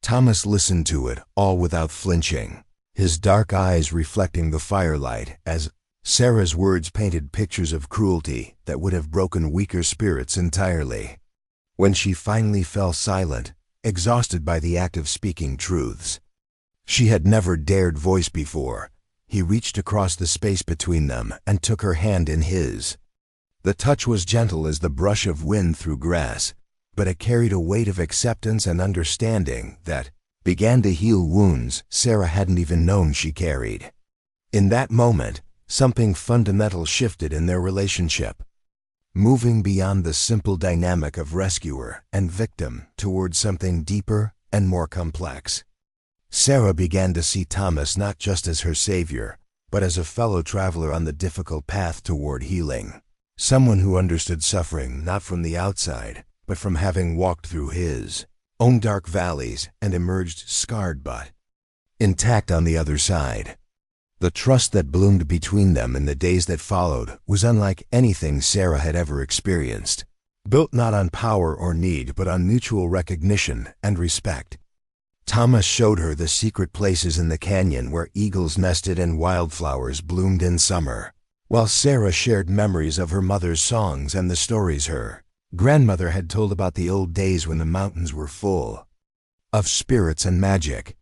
Thomas listened to it all without flinching, his dark eyes reflecting the firelight as Sarah's words painted pictures of cruelty that would have broken weaker spirits entirely. When she finally fell silent, exhausted by the act of speaking truths she had never dared voice before, he reached across the space between them and took her hand in his. The touch was gentle as the brush of wind through grass, but it carried a weight of acceptance and understanding that began to heal wounds Sarah hadn't even known she carried. In that moment, something fundamental shifted in their relationship, moving beyond the simple dynamic of rescuer and victim toward something deeper and more complex. Sarah began to see Thomas not just as her savior, but as a fellow traveler on the difficult path toward healing, someone who understood suffering not from the outside, but from having walked through his own dark valleys and emerged scarred but intact on the other side. The trust that bloomed between them in the days that followed was unlike anything Sarah had ever experienced, built not on power or need but on mutual recognition and respect. Thomas showed her the secret places in the canyon where eagles nested and wildflowers bloomed in summer, while Sarah shared memories of her mother's songs and the stories her grandmother had told about the old days when the mountains were full of spirits and magic.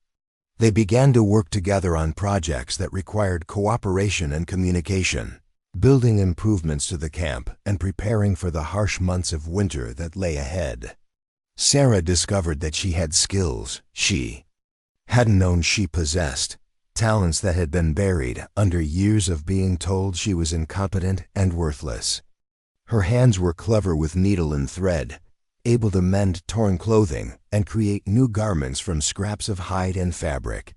They began to work together on projects that required cooperation and communication, building improvements to the camp and preparing for the harsh months of winter that lay ahead. Sarah discovered that she had skills she hadn't known she possessed, talents that had been buried under years of being told she was incompetent and worthless. Her hands were clever with needle and thread, able to mend torn clothing and create new garments from scraps of hide and fabric.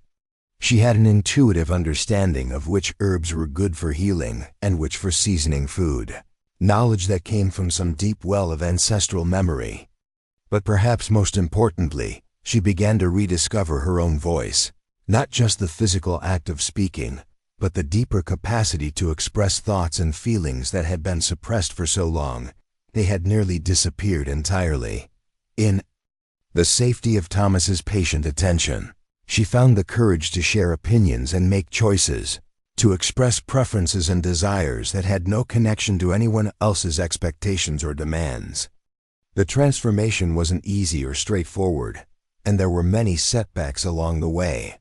She had an intuitive understanding of which herbs were good for healing and which for seasoning food, knowledge that came from some deep well of ancestral memory. But perhaps most importantly, she began to rediscover her own voice, not just the physical act of speaking, but the deeper capacity to express thoughts and feelings that had been suppressed for so long they had nearly disappeared entirely. In the safety of Thomas's patient attention, she found the courage to share opinions and make choices, to express preferences and desires that had no connection to anyone else's expectations or demands. The transformation wasn't easy or straightforward, and there were many setbacks along the way.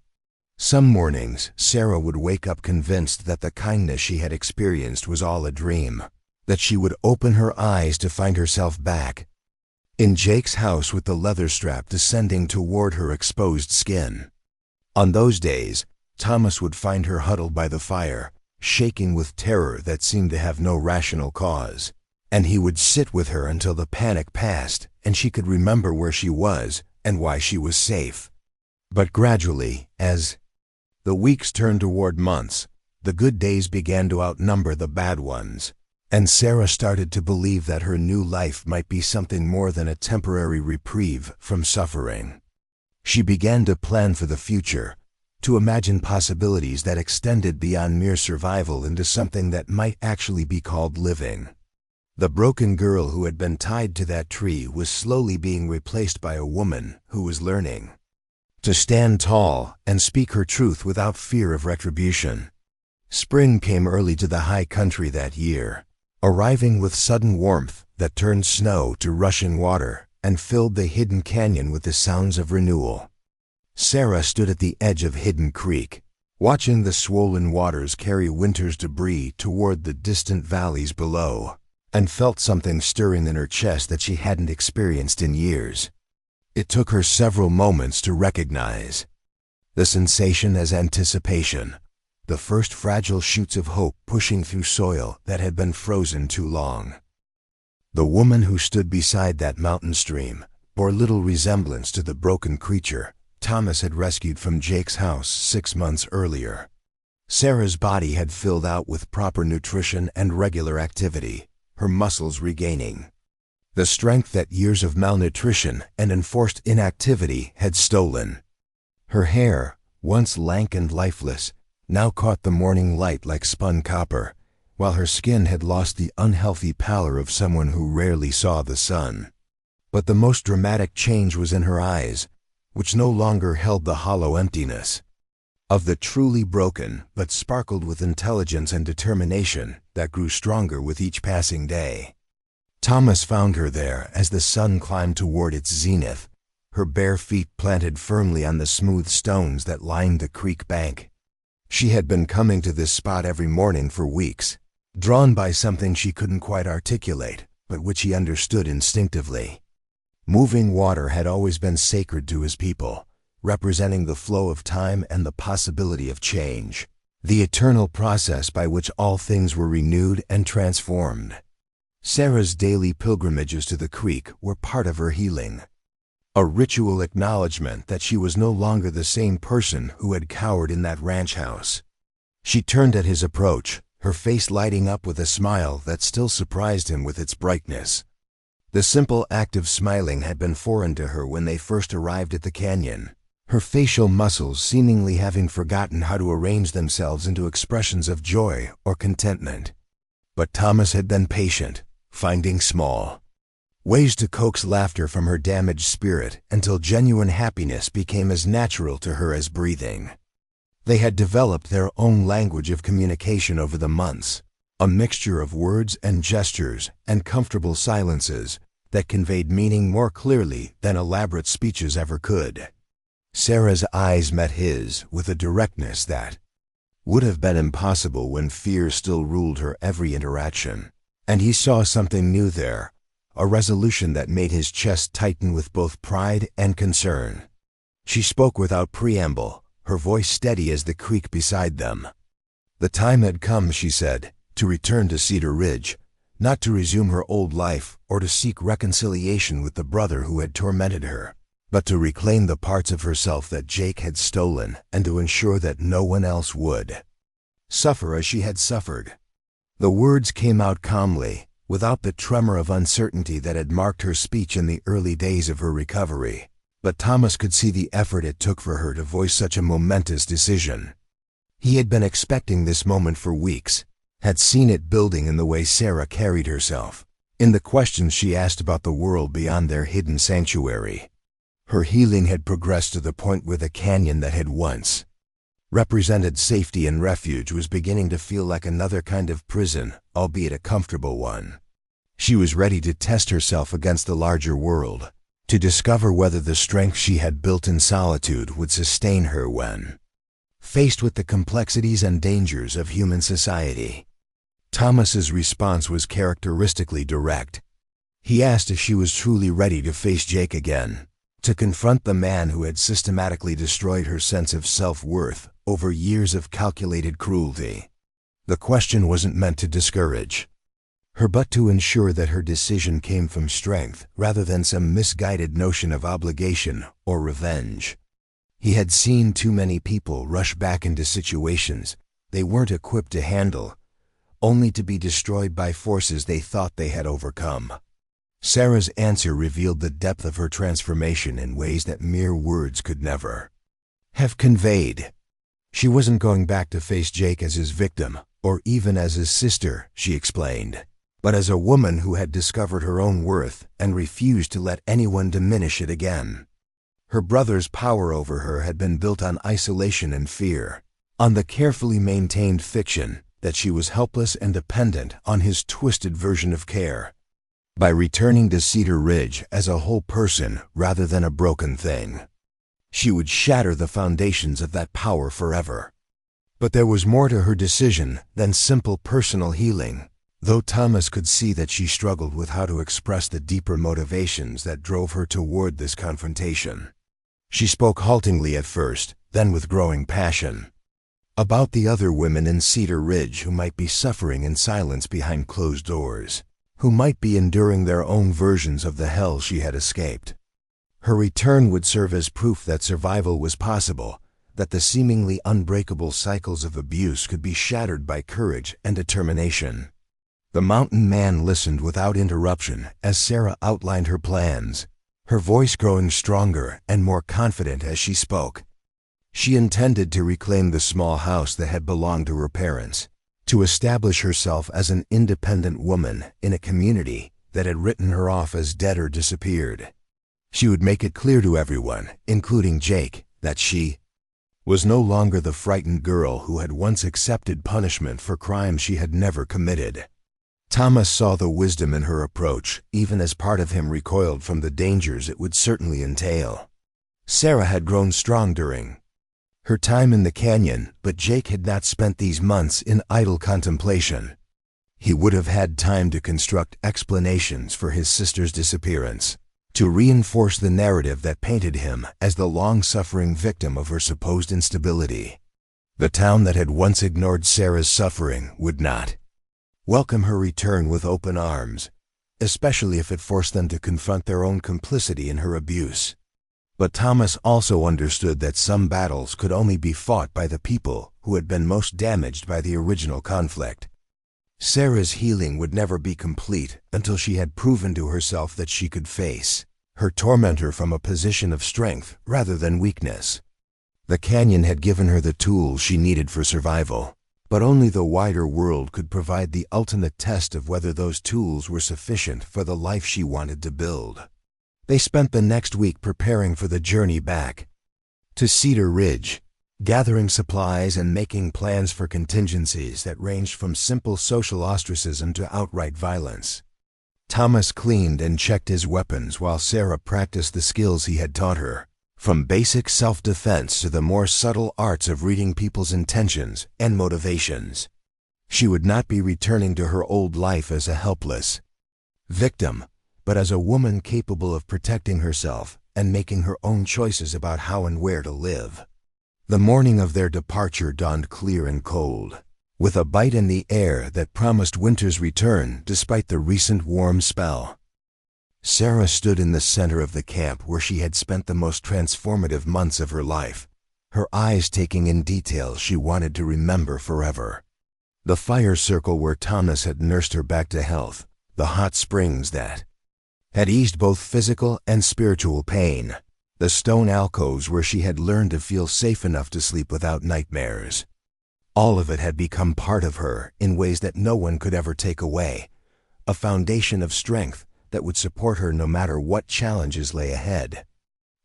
Some mornings, Sarah would wake up convinced that the kindness she had experienced was all a dream, that she would open her eyes to find herself back in Jake's house with the leather strap descending toward her exposed skin. On those days, Thomas would find her huddled by the fire, shaking with terror that seemed to have no rational cause, and he would sit with her until the panic passed and she could remember where she was and why she was safe. But gradually, as the weeks turned toward months, the good days began to outnumber the bad ones, and Sarah started to believe that her new life might be something more than a temporary reprieve from suffering. She began to plan for the future, to imagine possibilities that extended beyond mere survival into something that might actually be called living. The broken girl who had been tied to that tree was slowly being replaced by a woman who was learning to stand tall and speak her truth without fear of retribution. Spring came early to the high country that year, arriving with sudden warmth that turned snow to rushing water and filled the hidden canyon with the sounds of renewal. Sarah stood at the edge of Hidden Creek, watching the swollen waters carry winter's debris toward the distant valleys below, and felt something stirring in her chest that she hadn't experienced in years. It took her several moments to recognize the sensation as anticipation, the first fragile shoots of hope pushing through soil that had been frozen too long. The woman who stood beside that mountain stream bore little resemblance to the broken creature Thomas had rescued from Jake's house 6 months earlier. Sarah's body had filled out with proper nutrition and regular activity, her muscles regaining the strength that years of malnutrition and enforced inactivity had stolen. Her hair, once lank and lifeless, now caught the morning light like spun copper, while her skin had lost the unhealthy pallor of someone who rarely saw the sun. But the most dramatic change was in her eyes, which no longer held the hollow emptiness of the truly broken, but sparkled with intelligence and determination that grew stronger with each passing day. Thomas found her there as the sun climbed toward its zenith, her bare feet planted firmly on the smooth stones that lined the creek bank. She had been coming to this spot every morning for weeks, drawn by something she couldn't quite articulate, but which he understood instinctively. Moving water had always been sacred to his people, representing the flow of time and the possibility of change, the eternal process by which all things were renewed and transformed. Sarah's daily pilgrimages to the creek were part of her healing, a ritual acknowledgement that she was no longer the same person who had cowered in that ranch house. She turned at his approach, her face lighting up with a smile that still surprised him with its brightness. The simple act of smiling had been foreign to her when they first arrived at the canyon, her facial muscles seemingly having forgotten how to arrange themselves into expressions of joy or contentment. But Thomas had been patient, finding small ways to coax laughter from her damaged spirit until genuine happiness became as natural to her as breathing. They had developed their own language of communication over the months, a mixture of words and gestures and comfortable silences that conveyed meaning more clearly than elaborate speeches ever could. Sarah's eyes met his with a directness that would have been impossible when fear still ruled her every interaction. And he saw something new there, a resolution that made his chest tighten with both pride and concern. She spoke without preamble, her voice steady as the creek beside them. The time had come, she said, to return to Cedar Ridge, not to resume her old life or to seek reconciliation with the brother who had tormented her, but to reclaim the parts of herself that Jake had stolen and to ensure that no one else would suffer as she had suffered. The words came out calmly, without the tremor of uncertainty that had marked her speech in the early days of her recovery, but Thomas could see the effort it took for her to voice such a momentous decision. He had been expecting this moment for weeks, had seen it building in the way Sarah carried herself, in the questions she asked about the world beyond their hidden sanctuary. Her healing had progressed to the point where the canyon that had once represented safety and refuge was beginning to feel like another kind of prison, albeit a comfortable one. She was ready to test herself against the larger world, to discover whether the strength she had built in solitude would sustain her when faced with the complexities and dangers of human society. Thomas's response was characteristically direct. He asked if she was truly ready to face Jake again, to confront the man who had systematically destroyed her sense of self-worth over years of calculated cruelty. The question wasn't meant to discourage her, but to ensure that her decision came from strength rather than some misguided notion of obligation or revenge. He had seen too many people rush back into situations they weren't equipped to handle, only to be destroyed by forces they thought they had overcome. Sarah's answer revealed the depth of her transformation in ways that mere words could never have conveyed. She wasn't going back to face Jake as his victim, or even as his sister, she explained, but as a woman who had discovered her own worth and refused to let anyone diminish it again. Her brother's power over her had been built on isolation and fear, on the carefully maintained fiction that she was helpless and dependent on his twisted version of care. By returning to Cedar Ridge as a whole person rather than a broken thing, she would shatter the foundations of that power forever. But there was more to her decision than simple personal healing, though Thomas could see that she struggled with how to express the deeper motivations that drove her toward this confrontation. She spoke haltingly at first, then with growing passion. About the other women in Cedar Ridge who might be suffering in silence behind closed doors, who might be enduring their own versions of the hell she had escaped. Her return would serve as proof that survival was possible, that the seemingly unbreakable cycles of abuse could be shattered by courage and determination. The mountain man listened without interruption as Sarah outlined her plans, her voice growing stronger and more confident as she spoke. She intended to reclaim the small house that had belonged to her parents, to establish herself as an independent woman in a community that had written her off as dead or disappeared. She would make it clear to everyone, including Jake, that she was no longer the frightened girl who had once accepted punishment for crimes she had never committed. Thomas saw the wisdom in her approach, even as part of him recoiled from the dangers it would certainly entail. Sarah had grown strong during her time in the canyon, but Jake had not spent these months in idle contemplation. He would have had time to construct explanations for his sister's disappearance, to reinforce the narrative that painted him as the long-suffering victim of her supposed instability. The town that had once ignored Sarah's suffering would not welcome her return with open arms, especially if it forced them to confront their own complicity in her abuse. But Thomas also understood that some battles could only be fought by the people who had been most damaged by the original conflict. Sarah's healing would never be complete until she had proven to herself that she could face her tormentor from a position of strength rather than weakness. The canyon had given her the tools she needed for survival, but only the wider world could provide the ultimate test of whether those tools were sufficient for the life she wanted to build. They spent the next week preparing for the journey back to Cedar Ridge, gathering supplies and making plans for contingencies that ranged from simple social ostracism to outright violence. Thomas cleaned and checked his weapons while Sarah practiced the skills he had taught her, From basic self-defense to the more subtle arts of reading people's intentions and motivations. She would not be returning to her old life as a helpless victim, but as a woman capable of protecting herself and making her own choices about how and where to live. The morning of their departure dawned clear and cold, with a bite in the air that promised winter's return despite the recent warm spell. Sarah stood in the center of the camp where she had spent the most transformative months of her life, her eyes taking in details she wanted to remember forever. The fire circle where Thomas had nursed her back to health, the hot springs that had eased both physical and spiritual pain, the stone alcoves where she had learned to feel safe enough to sleep without nightmares. All of it had become part of her in ways that no one could ever take away, a foundation of strength that would support her no matter what challenges lay ahead.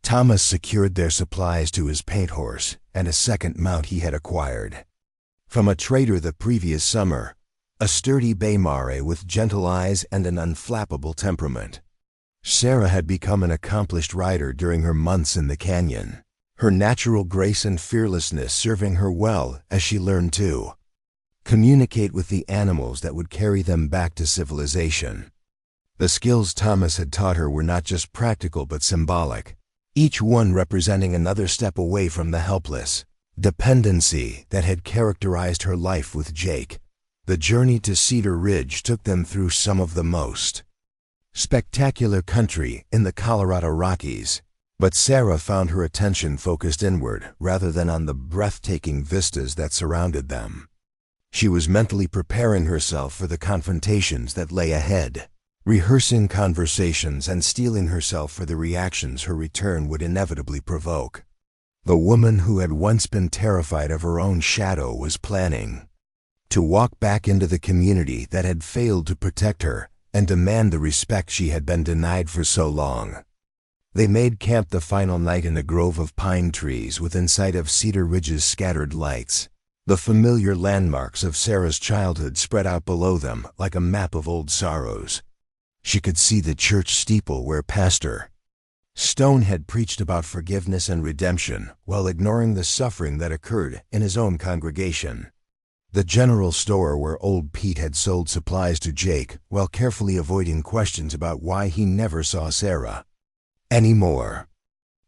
Thomas secured their supplies to his paint horse and a second mount he had acquired from a trader the previous summer, a sturdy bay mare with gentle eyes and an unflappable temperament. Sarah had become an accomplished rider during her months in the canyon, her natural grace and fearlessness serving her well as she learned to communicate with the animals that would carry them back to civilization. The skills Thomas had taught her were not just practical but symbolic, each one representing another step away from the helpless dependency that had characterized her life with Jake. The journey to Cedar Ridge took them through some of the most spectacular country in the Colorado Rockies, but Sarah found her attention focused inward rather than on the breathtaking vistas that surrounded them. She was mentally preparing herself for the confrontations that lay ahead, rehearsing conversations and steeling herself for the reactions her return would inevitably provoke. The woman who had once been terrified of her own shadow was planning to walk back into the community that had failed to protect her and demand the respect she had been denied for so long. They made camp the final night in a grove of pine trees within sight of Cedar Ridge's scattered lights. The familiar landmarks of Sarah's childhood spread out below them like a map of old sorrows. She could see the church steeple where Pastor Stone had preached about forgiveness and redemption while ignoring the suffering that occurred in his own congregation. The general store where old Pete had sold supplies to Jake while carefully avoiding questions about why he never saw Sarah anymore.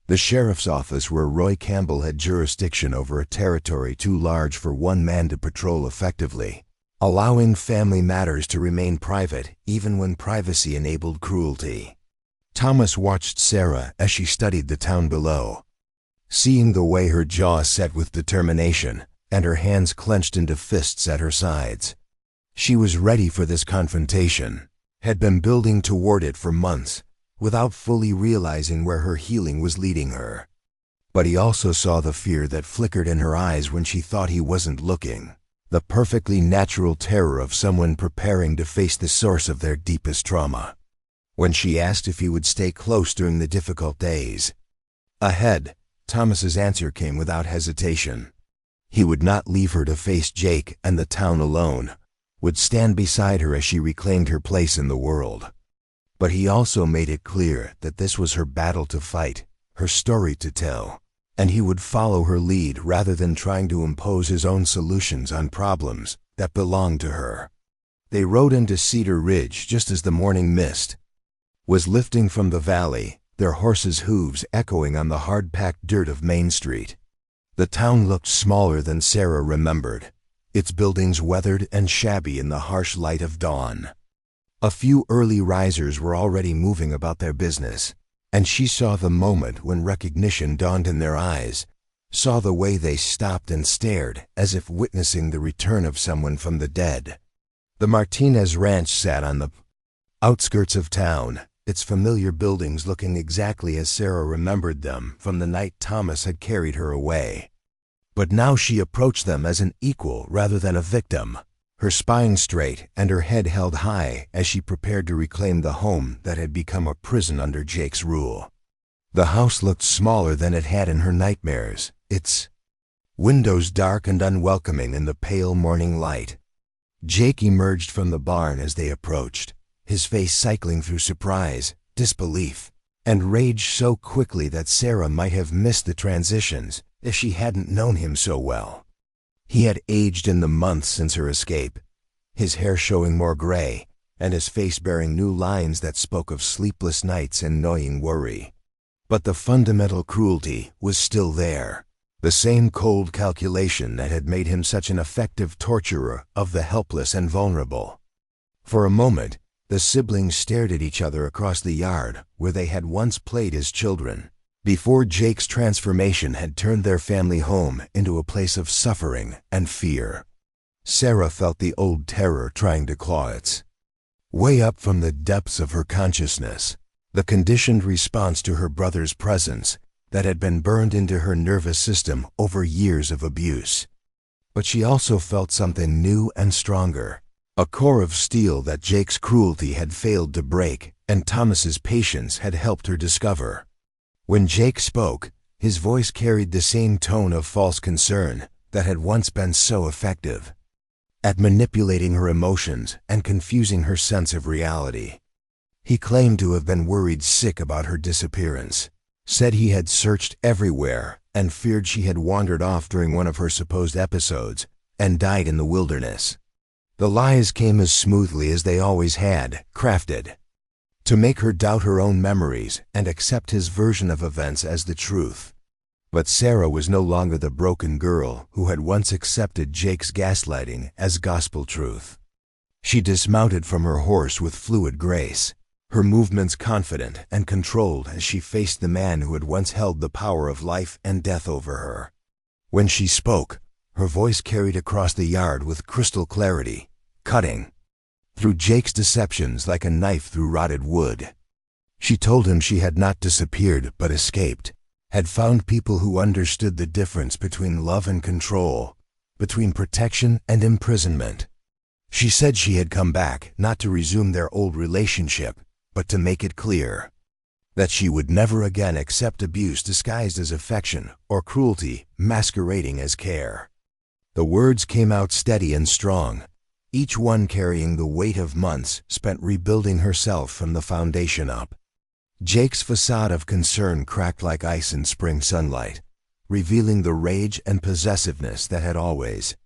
The sheriff's office where Roy Campbell had jurisdiction over a territory too large for one man to patrol effectively, allowing family matters to remain private even when privacy enabled cruelty. Thomas watched Sarah as she studied the town below, seeing the way her jaw set with determination and her hands clenched into fists at her sides. She was ready for this confrontation, had been building toward it for months, without fully realizing where her healing was leading her. But he also saw the fear that flickered in her eyes when she thought he wasn't looking, the perfectly natural terror of someone preparing to face the source of their deepest trauma. When she asked if he would stay close during the difficult days ahead, Thomas's answer came without hesitation. He would not leave her to face Jake and the town alone, would stand beside her as she reclaimed her place in the world. But he also made it clear that this was her battle to fight, her story to tell, and he would follow her lead rather than trying to impose his own solutions on problems that belonged to her. They rode into Cedar Ridge just as the morning mist was lifting from the valley, their horses' hooves echoing on the hard-packed dirt of Main Street. The town looked smaller than Sarah remembered, its buildings weathered and shabby in the harsh light of dawn. A few early risers were already moving about their business, and she saw the moment when recognition dawned in their eyes, saw the way they stopped and stared as if witnessing the return of someone from the dead. The Martinez ranch sat on the outskirts of town, its familiar buildings looking exactly as Sarah remembered them from the night Thomas had carried her away. But now she approached them as an equal rather than a victim, her spine straight and her head held high as she prepared to reclaim the home that had become a prison under Jake's rule. The house looked smaller than it had in her nightmares, its windows dark and unwelcoming in the pale morning light. Jake emerged from the barn as they approached, his face cycling through surprise, disbelief, and rage so quickly that Sarah might have missed the transitions if she hadn't known him so well. He had aged in the months since her escape, his hair showing more gray, and his face bearing new lines that spoke of sleepless nights and gnawing worry. But the fundamental cruelty was still there, the same cold calculation that had made him such an effective torturer of the helpless and vulnerable. For a moment, the siblings stared at each other across the yard where they had once played as children, before Jake's transformation had turned their family home into a place of suffering and fear. Sarah felt the old terror trying to claw its way up from the depths of her consciousness, the conditioned response to her brother's presence that had been burned into her nervous system over years of abuse. But she also felt something new and stronger, a core of steel that Jake's cruelty had failed to break and Thomas's patience had helped her discover. When Jake spoke, his voice carried the same tone of false concern that had once been so effective at manipulating her emotions and confusing her sense of reality. He claimed to have been worried sick about her disappearance, said he had searched everywhere and feared she had wandered off during one of her supposed episodes and died in the wilderness. The lies came as smoothly as they always had, crafted to make her doubt her own memories and accept his version of events as the truth. But Sarah was no longer the broken girl who had once accepted Jake's gaslighting as gospel truth. She dismounted from her horse with fluid grace, her movements confident and controlled as she faced the man who had once held the power of life and death over her. When she spoke, her voice carried across the yard with crystal clarity, cutting through Jake's deceptions like a knife through rotted wood. She told him she had not disappeared but escaped, had found people who understood the difference between love and control, between protection and imprisonment. She said she had come back not to resume their old relationship, but to make it clear that she would never again accept abuse disguised as affection or cruelty masquerading as care. The words came out steady and strong, each one carrying the weight of months spent rebuilding herself from the foundation up. Jake's facade of concern cracked like ice in spring sunlight, revealing the rage and possessiveness that had always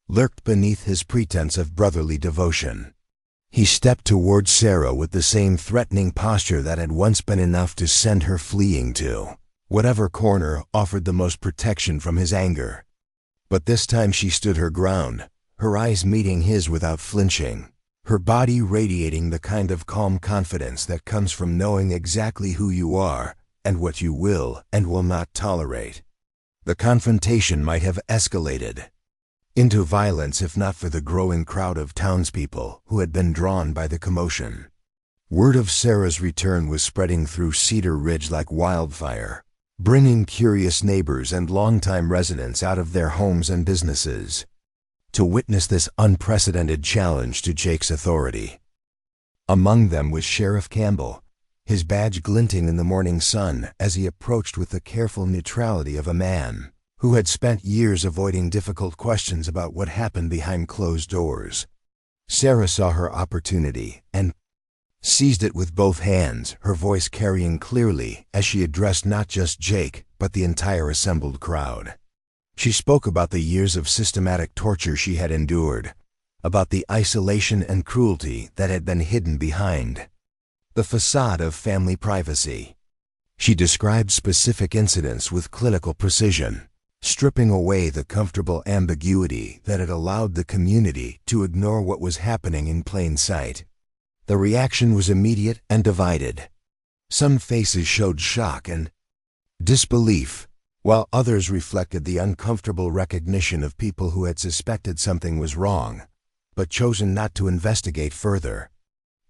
lurked beneath his pretense of brotherly devotion. He stepped toward Sarah with the same threatening posture that had once been enough to send her fleeing to whatever corner offered the most protection from his anger. But this time she stood her ground, her eyes meeting his without flinching, her body radiating the kind of calm confidence that comes from knowing exactly who you are and what you will and will not tolerate. The confrontation might have escalated into violence if not for the growing crowd of townspeople who had been drawn by the commotion. Word of Sarah's return was spreading through Cedar Ridge like wildfire, bringing curious neighbors and longtime residents out of their homes and businesses to witness this unprecedented challenge to Jake's authority. Among them was Sheriff Campbell, his badge glinting in the morning sun as he approached with the careful neutrality of a man who had spent years avoiding difficult questions about what happened behind closed doors. Sarah saw her opportunity and seized it with both hands, her voice carrying clearly as she addressed not just Jake, but the entire assembled crowd. She spoke about the years of systematic torture she had endured, about the isolation and cruelty that had been hidden behind the facade of family privacy. She described specific incidents with clinical precision, stripping away the comfortable ambiguity that had allowed the community to ignore what was happening in plain sight. The reaction was immediate and divided. Some faces showed shock and disbelief, while others reflected the uncomfortable recognition of people who had suspected something was wrong, but chosen not to investigate further.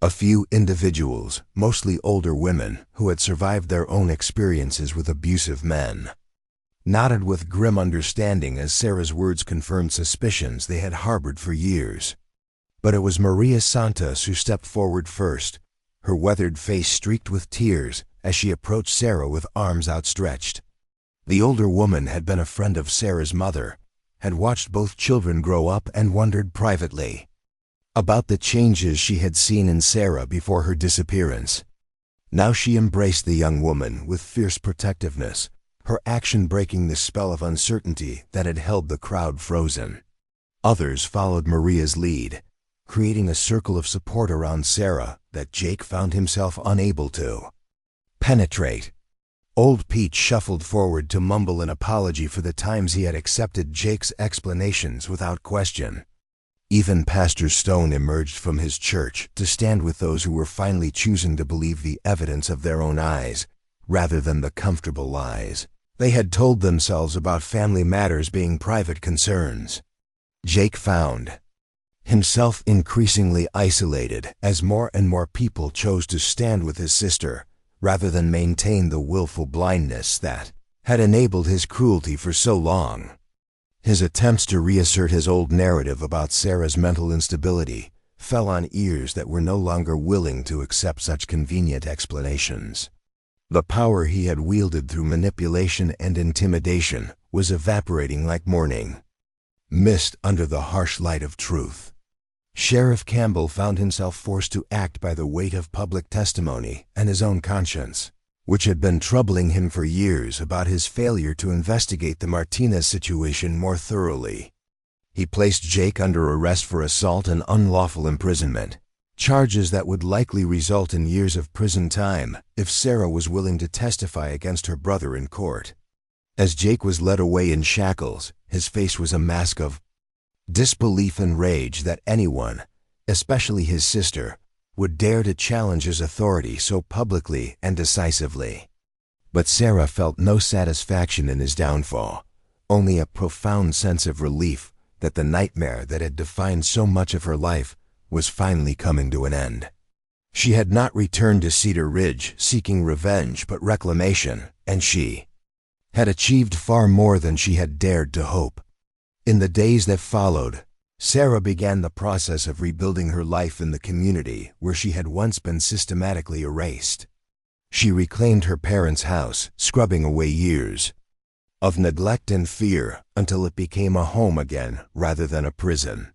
A few individuals, mostly older women who had survived their own experiences with abusive men, nodded with grim understanding as Sarah's words confirmed suspicions they had harbored for years. But it was Maria Santos who stepped forward first, her weathered face streaked with tears as she approached Sarah with arms outstretched. The older woman had been a friend of Sarah's mother, had watched both children grow up and wondered privately about the changes she had seen in Sarah before her disappearance. Now she embraced the young woman with fierce protectiveness, her action breaking the spell of uncertainty that had held the crowd frozen. Others followed Maria's lead, creating a circle of support around Sarah that Jake found himself unable to penetrate. Old Pete shuffled forward to mumble an apology for the times he had accepted Jake's explanations without question. Even Pastor Stone emerged from his church to stand with those who were finally choosing to believe the evidence of their own eyes, rather than the comfortable lies they had told themselves about family matters being private concerns. Jake found himself increasingly isolated as more and more people chose to stand with his sister, rather than maintain the willful blindness that had enabled his cruelty for so long. His attempts to reassert his old narrative about Sarah's mental instability fell on ears that were no longer willing to accept such convenient explanations. The power he had wielded through manipulation and intimidation was evaporating like morning mist under the harsh light of truth. Sheriff Campbell found himself forced to act by the weight of public testimony and his own conscience, which had been troubling him for years about his failure to investigate the Martinez situation more thoroughly. He placed Jake under arrest for assault and unlawful imprisonment, charges that would likely result in years of prison time if Sarah was willing to testify against her brother in court. As Jake was led away in shackles, his face was a mask of disbelief and rage that anyone, especially his sister, would dare to challenge his authority so publicly and decisively. But Sarah felt no satisfaction in his downfall, only a profound sense of relief that the nightmare that had defined so much of her life was finally coming to an end. She had not returned to Cedar Ridge seeking revenge but reclamation, and she had achieved far more than she had dared to hope. In the days that followed, Sarah began the process of rebuilding her life in the community where she had once been systematically erased. She reclaimed her parents' house, scrubbing away years of neglect and fear until it became a home again rather than a prison.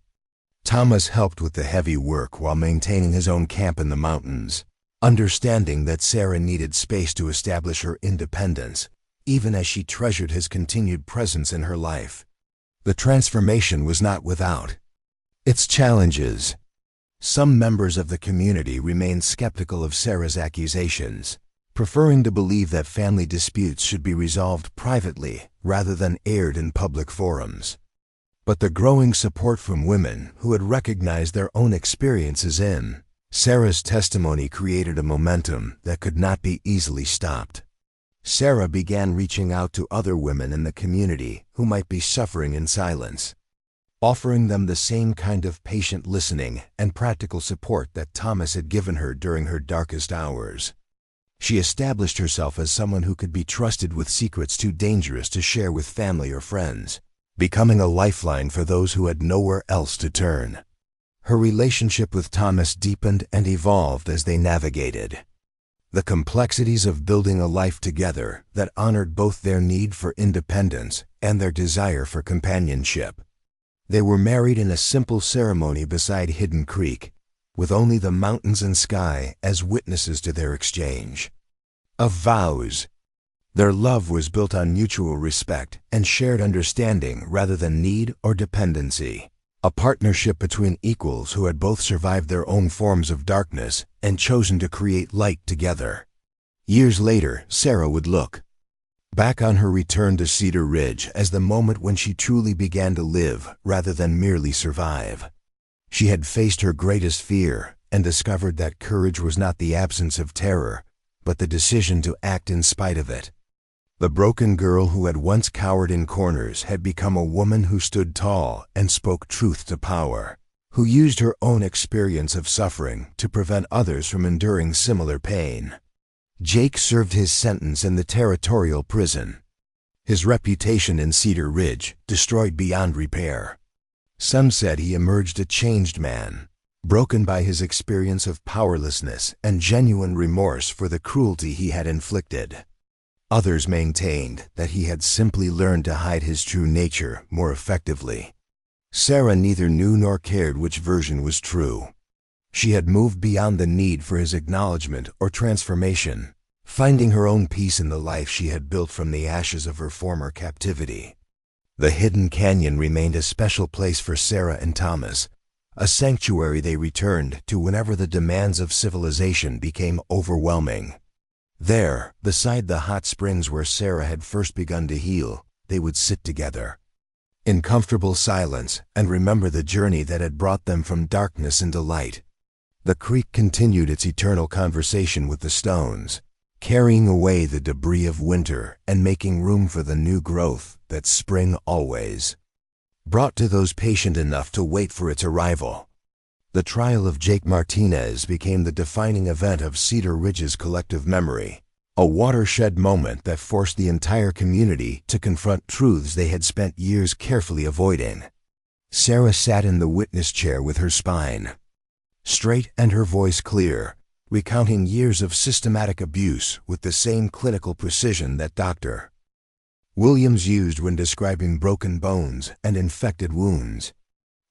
Thomas helped with the heavy work while maintaining his own camp in the mountains, understanding that Sarah needed space to establish her independence, even as she treasured his continued presence in her life. The transformation was not without its challenges. Some members of the community remained skeptical of Sarah's accusations, preferring to believe that family disputes should be resolved privately rather than aired in public forums. But the growing support from women who had recognized their own experiences in Sarah's testimony created a momentum that could not be easily stopped. Sarah began reaching out to other women in the community who might be suffering in silence, offering them the same kind of patient listening and practical support that Thomas had given her during her darkest hours. She established herself as someone who could be trusted with secrets too dangerous to share with family or friends, becoming a lifeline for those who had nowhere else to turn. Her relationship with Thomas deepened and evolved as they navigated the complexities of building a life together that honored both their need for independence and their desire for companionship. They were married in a simple ceremony beside Hidden Creek, with only the mountains and sky as witnesses to their exchange of vows. Their love was built on mutual respect and shared understanding rather than need or dependency. A partnership between equals who had both survived their own forms of darkness and chosen to create light together. Years later, Sarah would look back on her return to Cedar Ridge as the moment when she truly began to live rather than merely survive. She had faced her greatest fear and discovered that courage was not the absence of terror, but the decision to act in spite of it. The broken girl who had once cowered in corners had become a woman who stood tall and spoke truth to power, who used her own experience of suffering to prevent others from enduring similar pain. Jake served his sentence in the territorial prison, his reputation in Cedar Ridge destroyed beyond repair. Some said he emerged a changed man, broken by his experience of powerlessness and genuine remorse for the cruelty he had inflicted. Others maintained that he had simply learned to hide his true nature more effectively. Sarah neither knew nor cared which version was true. She had moved beyond the need for his acknowledgement or transformation, finding her own peace in the life she had built from the ashes of her former captivity. The hidden canyon remained a special place for Sarah and Thomas, a sanctuary they returned to whenever the demands of civilization became overwhelming. There, beside the hot springs where Sarah had first begun to heal, they would sit together in comfortable silence and remember the journey that had brought them from darkness into light. The creek continued its eternal conversation with the stones, carrying away the debris of winter and making room for the new growth that spring always brought to those patient enough to wait for its arrival. The trial of Jake Martinez became the defining event of Cedar Ridge's collective memory, a watershed moment that forced the entire community to confront truths they had spent years carefully avoiding. Sarah sat in the witness chair with her spine straight and her voice clear, recounting years of systematic abuse with the same clinical precision that Dr. Williams used when describing broken bones and infected wounds.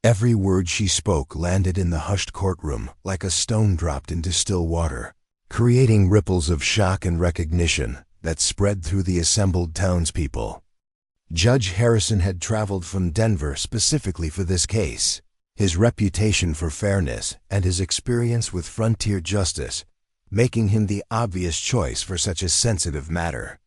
Every word she spoke landed in the hushed courtroom like a stone dropped into still water, creating ripples of shock and recognition that spread through the assembled townspeople. Judge Harrison had traveled from Denver specifically for this case. His reputation for fairness and his experience with frontier justice making him the obvious choice for such a sensitive matter.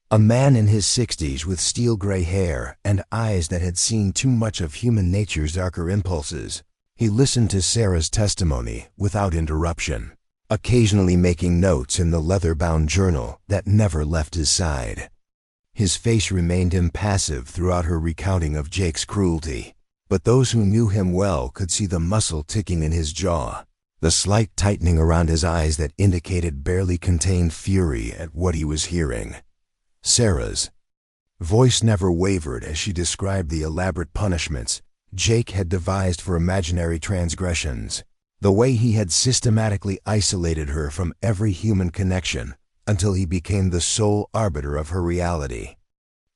A man in his 60s with steel-gray hair and eyes that had seen too much of human nature's darker impulses, he listened to Sarah's testimony without interruption, occasionally making notes in the leather-bound journal that never left his side. His face remained impassive throughout her recounting of Jake's cruelty, but those who knew him well could see the muscle ticking in his jaw, the slight tightening around his eyes that indicated barely contained fury at what he was hearing. Sarah's voice never wavered as she described the elaborate punishments Jake had devised for imaginary transgressions, the way he had systematically isolated her from every human connection until he became the sole arbiter of her reality.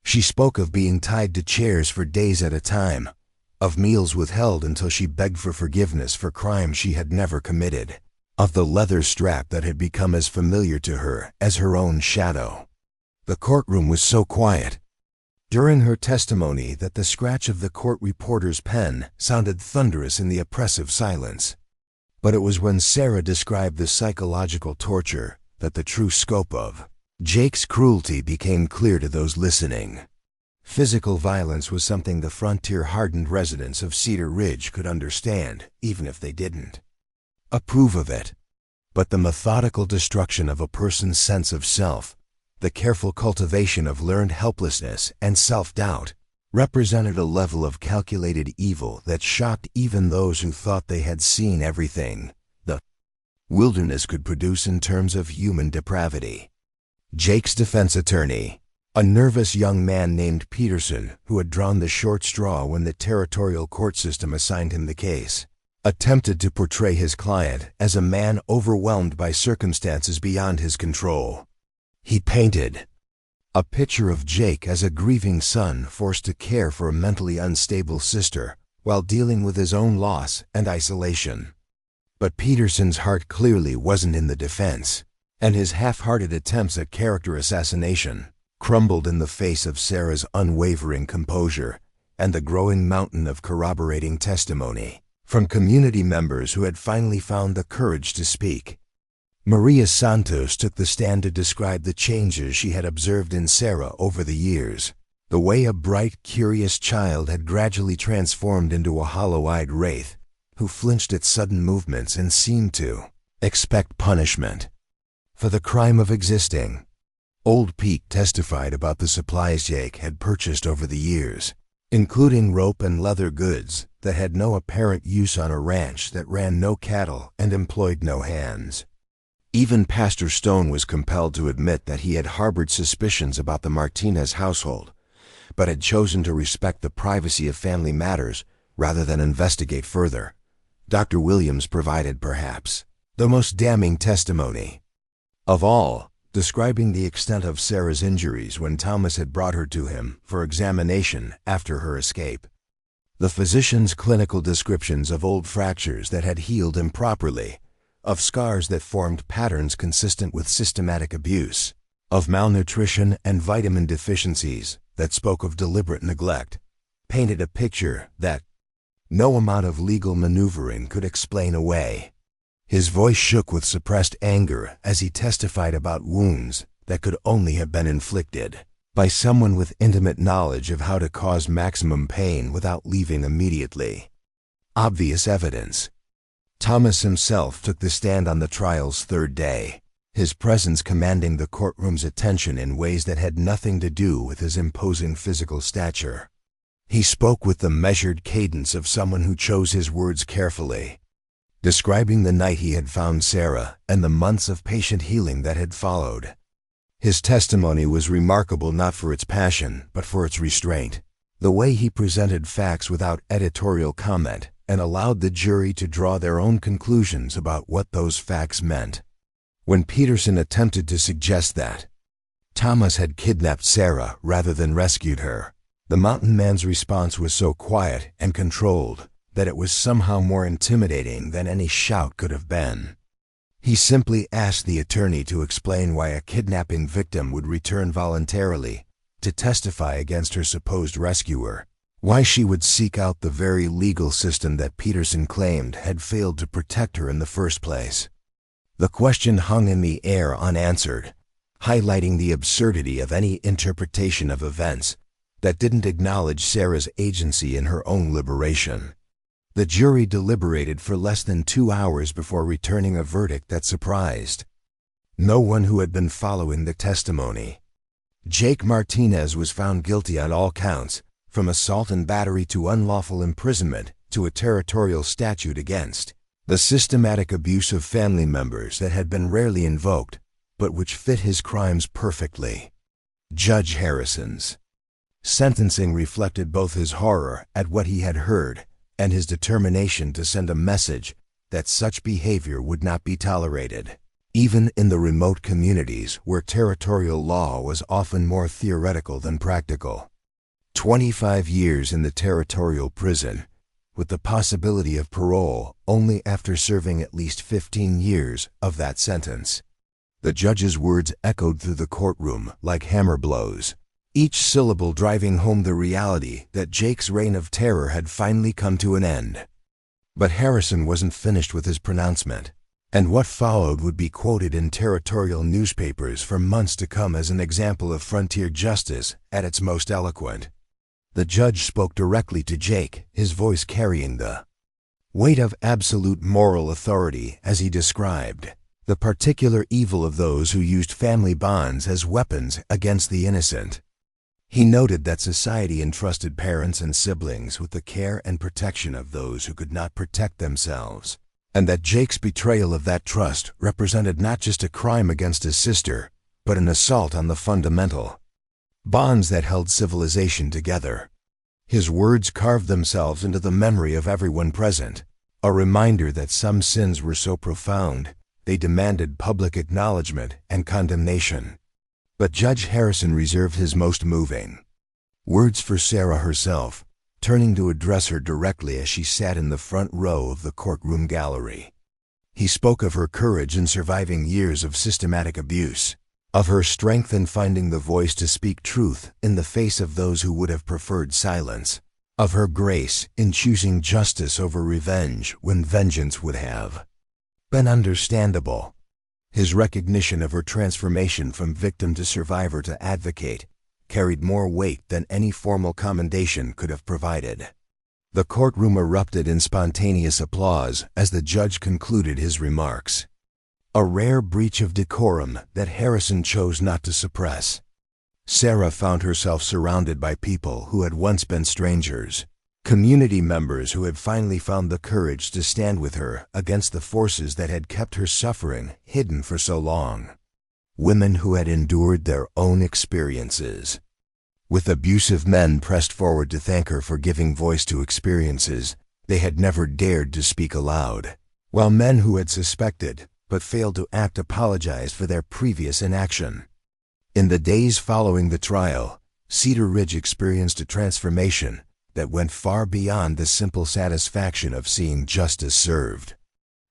She spoke of being tied to chairs for days at a time, of meals withheld until she begged for forgiveness for crimes she had never committed, of the leather strap that had become as familiar to her as her own shadow. The courtroom was so quiet during her testimony that the scratch of the court reporter's pen sounded thunderous in the oppressive silence. But it was when Sarah described the psychological torture that the true scope of Jake's cruelty became clear to those listening. Physical violence was something the frontier-hardened residents of Cedar Ridge could understand, even if they didn't approve of it. But the methodical destruction of a person's sense of self, the careful cultivation of learned helplessness and self-doubt, represented a level of calculated evil that shocked even those who thought they had seen everything the wilderness could produce in terms of human depravity. Jake's defense attorney, a nervous young man named Peterson who had drawn the short straw when the territorial court system assigned him the case, attempted to portray his client as a man overwhelmed by circumstances beyond his control. He painted a picture of Jake as a grieving son forced to care for a mentally unstable sister while dealing with his own loss and isolation. But Peterson's heart clearly wasn't in the defense, and his half-hearted attempts at character assassination crumbled in the face of Sarah's unwavering composure and the growing mountain of corroborating testimony from community members who had finally found the courage to speak. Maria Santos took the stand to describe the changes she had observed in Sarah over the years, the way a bright, curious child had gradually transformed into a hollow-eyed wraith who flinched at sudden movements and seemed to expect punishment for the crime of existing. Old Pete testified about the supplies Jake had purchased over the years, including rope and leather goods that had no apparent use on a ranch that ran no cattle and employed no hands. Even Pastor Stone was compelled to admit that he had harbored suspicions about the Martinez household, but had chosen to respect the privacy of family matters rather than investigate further. Dr. Williams provided, perhaps, the most damning testimony of all, describing the extent of Sarah's injuries when Thomas had brought her to him for examination after her escape. The physician's clinical descriptions of old fractures that had healed improperly, of scars that formed patterns consistent with systematic abuse, of malnutrition and vitamin deficiencies that spoke of deliberate neglect, painted a picture that no amount of legal maneuvering could explain away. His voice shook with suppressed anger as he testified about wounds that could only have been inflicted by someone with intimate knowledge of how to cause maximum pain without leaving immediately. Obvious evidence. Thomas himself took the stand on the trial's third day, his presence commanding the courtroom's attention in ways that had nothing to do with his imposing physical stature. He spoke with the measured cadence of someone who chose his words carefully, describing the night he had found Sarah and the months of patient healing that had followed. His testimony was remarkable not for its passion, but for its restraint. The way he presented facts without editorial comment and allowed the jury to draw their own conclusions about what those facts meant. When Peterson attempted to suggest that Thomas had kidnapped Sarah rather than rescued her, the mountain man's response was so quiet and controlled that it was somehow more intimidating than any shout could have been. He simply asked the attorney to explain why a kidnapping victim would return voluntarily to testify against her supposed rescuer, why she would seek out the very legal system that Peterson claimed had failed to protect her in the first place. The question hung in the air unanswered, highlighting the absurdity of any interpretation of events that didn't acknowledge Sarah's agency in her own liberation. The jury deliberated for less than 2 hours before returning a verdict that surprised no one who had been following the testimony. Jake Martinez was found guilty on all counts, from assault and battery to unlawful imprisonment to a territorial statute against the systematic abuse of family members that had been rarely invoked, but which fit his crimes perfectly. Judge Harrison's sentencing reflected both his horror at what he had heard and his determination to send a message that such behavior would not be tolerated, even in the remote communities where territorial law was often more theoretical than practical. 25 years in the territorial prison, with the possibility of parole only after serving at least 15 years of that sentence. The judge's words echoed through the courtroom like hammer blows, each syllable driving home the reality that Jake's reign of terror had finally come to an end. But Harrison wasn't finished with his pronouncement, and what followed would be quoted in territorial newspapers for months to come as an example of frontier justice at its most eloquent. The judge spoke directly to Jake, his voice carrying the weight of absolute moral authority as he described the particular evil of those who used family bonds as weapons against the innocent. He noted that society entrusted parents and siblings with the care and protection of those who could not protect themselves, and that Jake's betrayal of that trust represented not just a crime against his sister, but an assault on the fundamental bonds that held civilization together. His words carved themselves into the memory of everyone present, a reminder that some sins were so profound they demanded public acknowledgement and condemnation. But Judge Harrison reserved his most moving words for Sarah herself, turning to address her directly as she sat in the front row of the courtroom gallery. He spoke of her courage in surviving years of systematic abuse, of her strength in finding the voice to speak truth in the face of those who would have preferred silence, of her grace in choosing justice over revenge when vengeance would have been understandable. His recognition of her transformation from victim to survivor to advocate carried more weight than any formal commendation could have provided. The courtroom erupted in spontaneous applause as the judge concluded his remarks, a rare breach of decorum that Harrison chose not to suppress. Sarah found herself surrounded by people who had once been strangers, community members who had finally found the courage to stand with her against the forces that had kept her suffering hidden for so long. Women who had endured their own experiences, with abusive men pressed forward to thank her for giving voice to experiences they had never dared to speak aloud, while men who had suspected but failed to act apologized for their previous inaction. In the days following the trial, Cedar Ridge experienced a transformation that went far beyond the simple satisfaction of seeing justice served.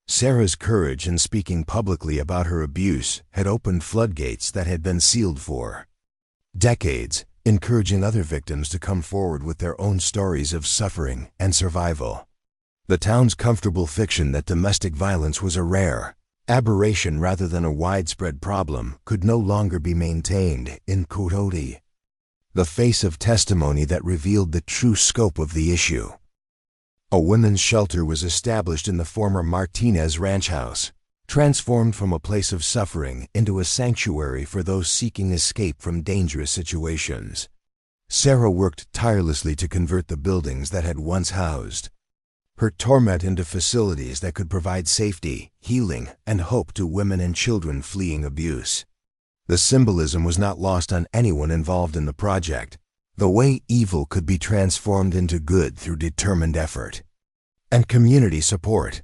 Sarah's courage in speaking publicly about her abuse had opened floodgates that had been sealed for decades, encouraging other victims to come forward with their own stories of suffering and survival. The town's comfortable fiction that domestic violence was a rare aberration rather than a widespread problem could no longer be maintained in cruelty, the face of testimony that revealed the true scope of the issue. A women's shelter was established in the former Martinez ranch house, transformed from a place of suffering into a sanctuary for those seeking escape from dangerous situations. Sarah worked tirelessly to convert the buildings that had once housed her torment into facilities that could provide safety, healing, and hope to women and children fleeing abuse. The symbolism was not lost on anyone involved in the project, the way evil could be transformed into good through determined effort and community support.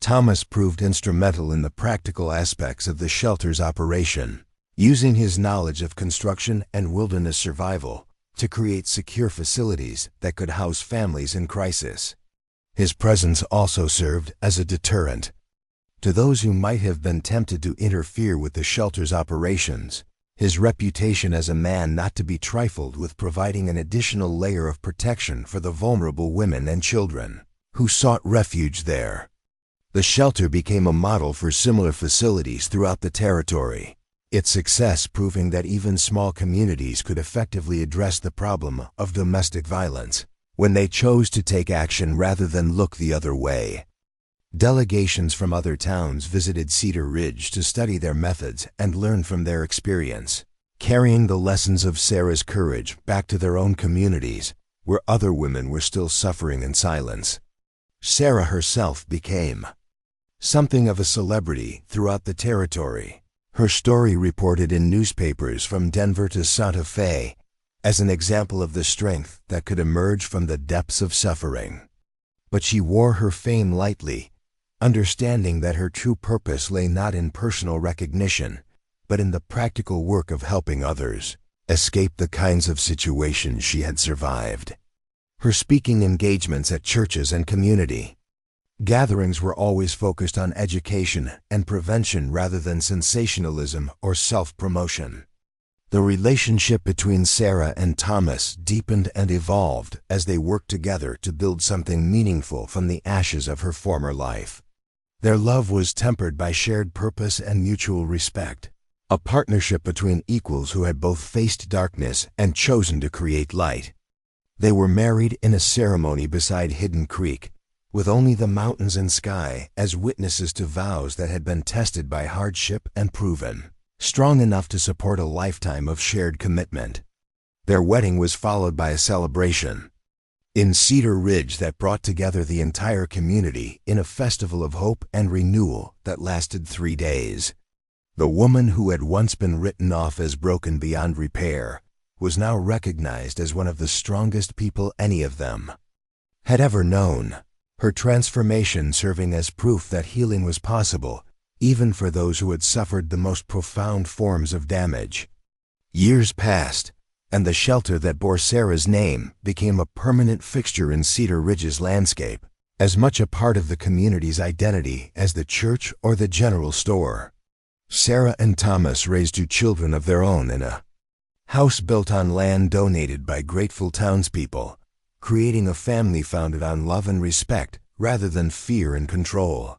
Thomas proved instrumental in the practical aspects of the shelter's operation, using his knowledge of construction and wilderness survival to create secure facilities that could house families in crisis. His presence also served as a deterrent to those who might have been tempted to interfere with the shelter's operations. His reputation as a man not to be trifled with, providing an additional layer of protection for the vulnerable women and children who sought refuge there. The shelter became a model for similar facilities throughout the territory, its success proving that even small communities could effectively address the problem of domestic violence when they chose to take action rather than look the other way. Delegations from other towns visited Cedar Ridge to study their methods and learn from their experience, carrying the lessons of Sarah's courage back to their own communities where other women were still suffering in silence. Sarah herself became something of a celebrity throughout the territory, her story reported in newspapers from Denver to Santa Fe as an example of the strength that could emerge from the depths of suffering. But she wore her fame lightly, understanding that her true purpose lay not in personal recognition, but in the practical work of helping others escape the kinds of situations she had survived. Her speaking engagements at churches and community gatherings were always focused on education and prevention rather than sensationalism or self-promotion. The relationship between Sarah and Thomas deepened and evolved as they worked together to build something meaningful from the ashes of her former life. Their love was tempered by shared purpose and mutual respect, a partnership between equals who had both faced darkness and chosen to create light. They were married in a ceremony beside Hidden Creek, with only the mountains and sky as witnesses to vows that had been tested by hardship and proven strong enough to support a lifetime of shared commitment. Their wedding was followed by a celebration in Cedar Ridge that brought together the entire community in a festival of hope and renewal that lasted 3 days. The woman who had once been written off as broken beyond repair was now recognized as one of the strongest people any of them had ever known, her transformation serving as proof that healing was possible even for those who had suffered the most profound forms of damage. Years passed, and the shelter that bore Sarah's name became a permanent fixture in Cedar Ridge's landscape, as much a part of the community's identity as the church or the general store. Sarah and Thomas raised 2 children of their own in a house built on land donated by grateful townspeople, creating a family founded on love and respect rather than fear and control.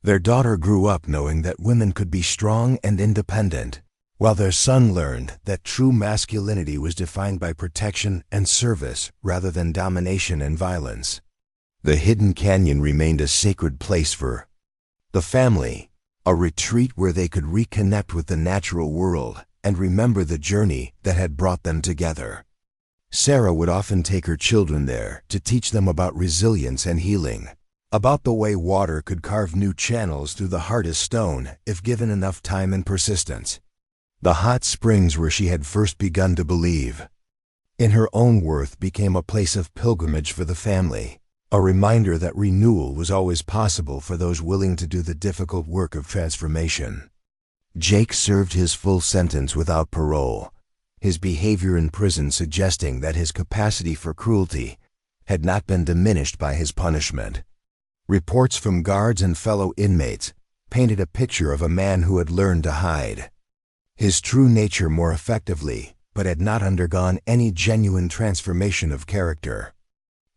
Their daughter grew up knowing that women could be strong and independent, while their son learned that true masculinity was defined by protection and service rather than domination and violence. The hidden canyon remained a sacred place for the family, a retreat where they could reconnect with the natural world and remember the journey that had brought them together. Sarah would often take her children there to teach them about resilience and healing, about the way water could carve new channels through the hardest stone if given enough time and persistence. The hot springs where she had first begun to believe in her own worth became a place of pilgrimage for the family, a reminder that renewal was always possible for those willing to do the difficult work of transformation. Jake served his full sentence without parole, his behavior in prison suggesting that his capacity for cruelty had not been diminished by his punishment. Reports from guards and fellow inmates painted a picture of a man who had learned to hide his true nature more effectively, but had not undergone any genuine transformation of character.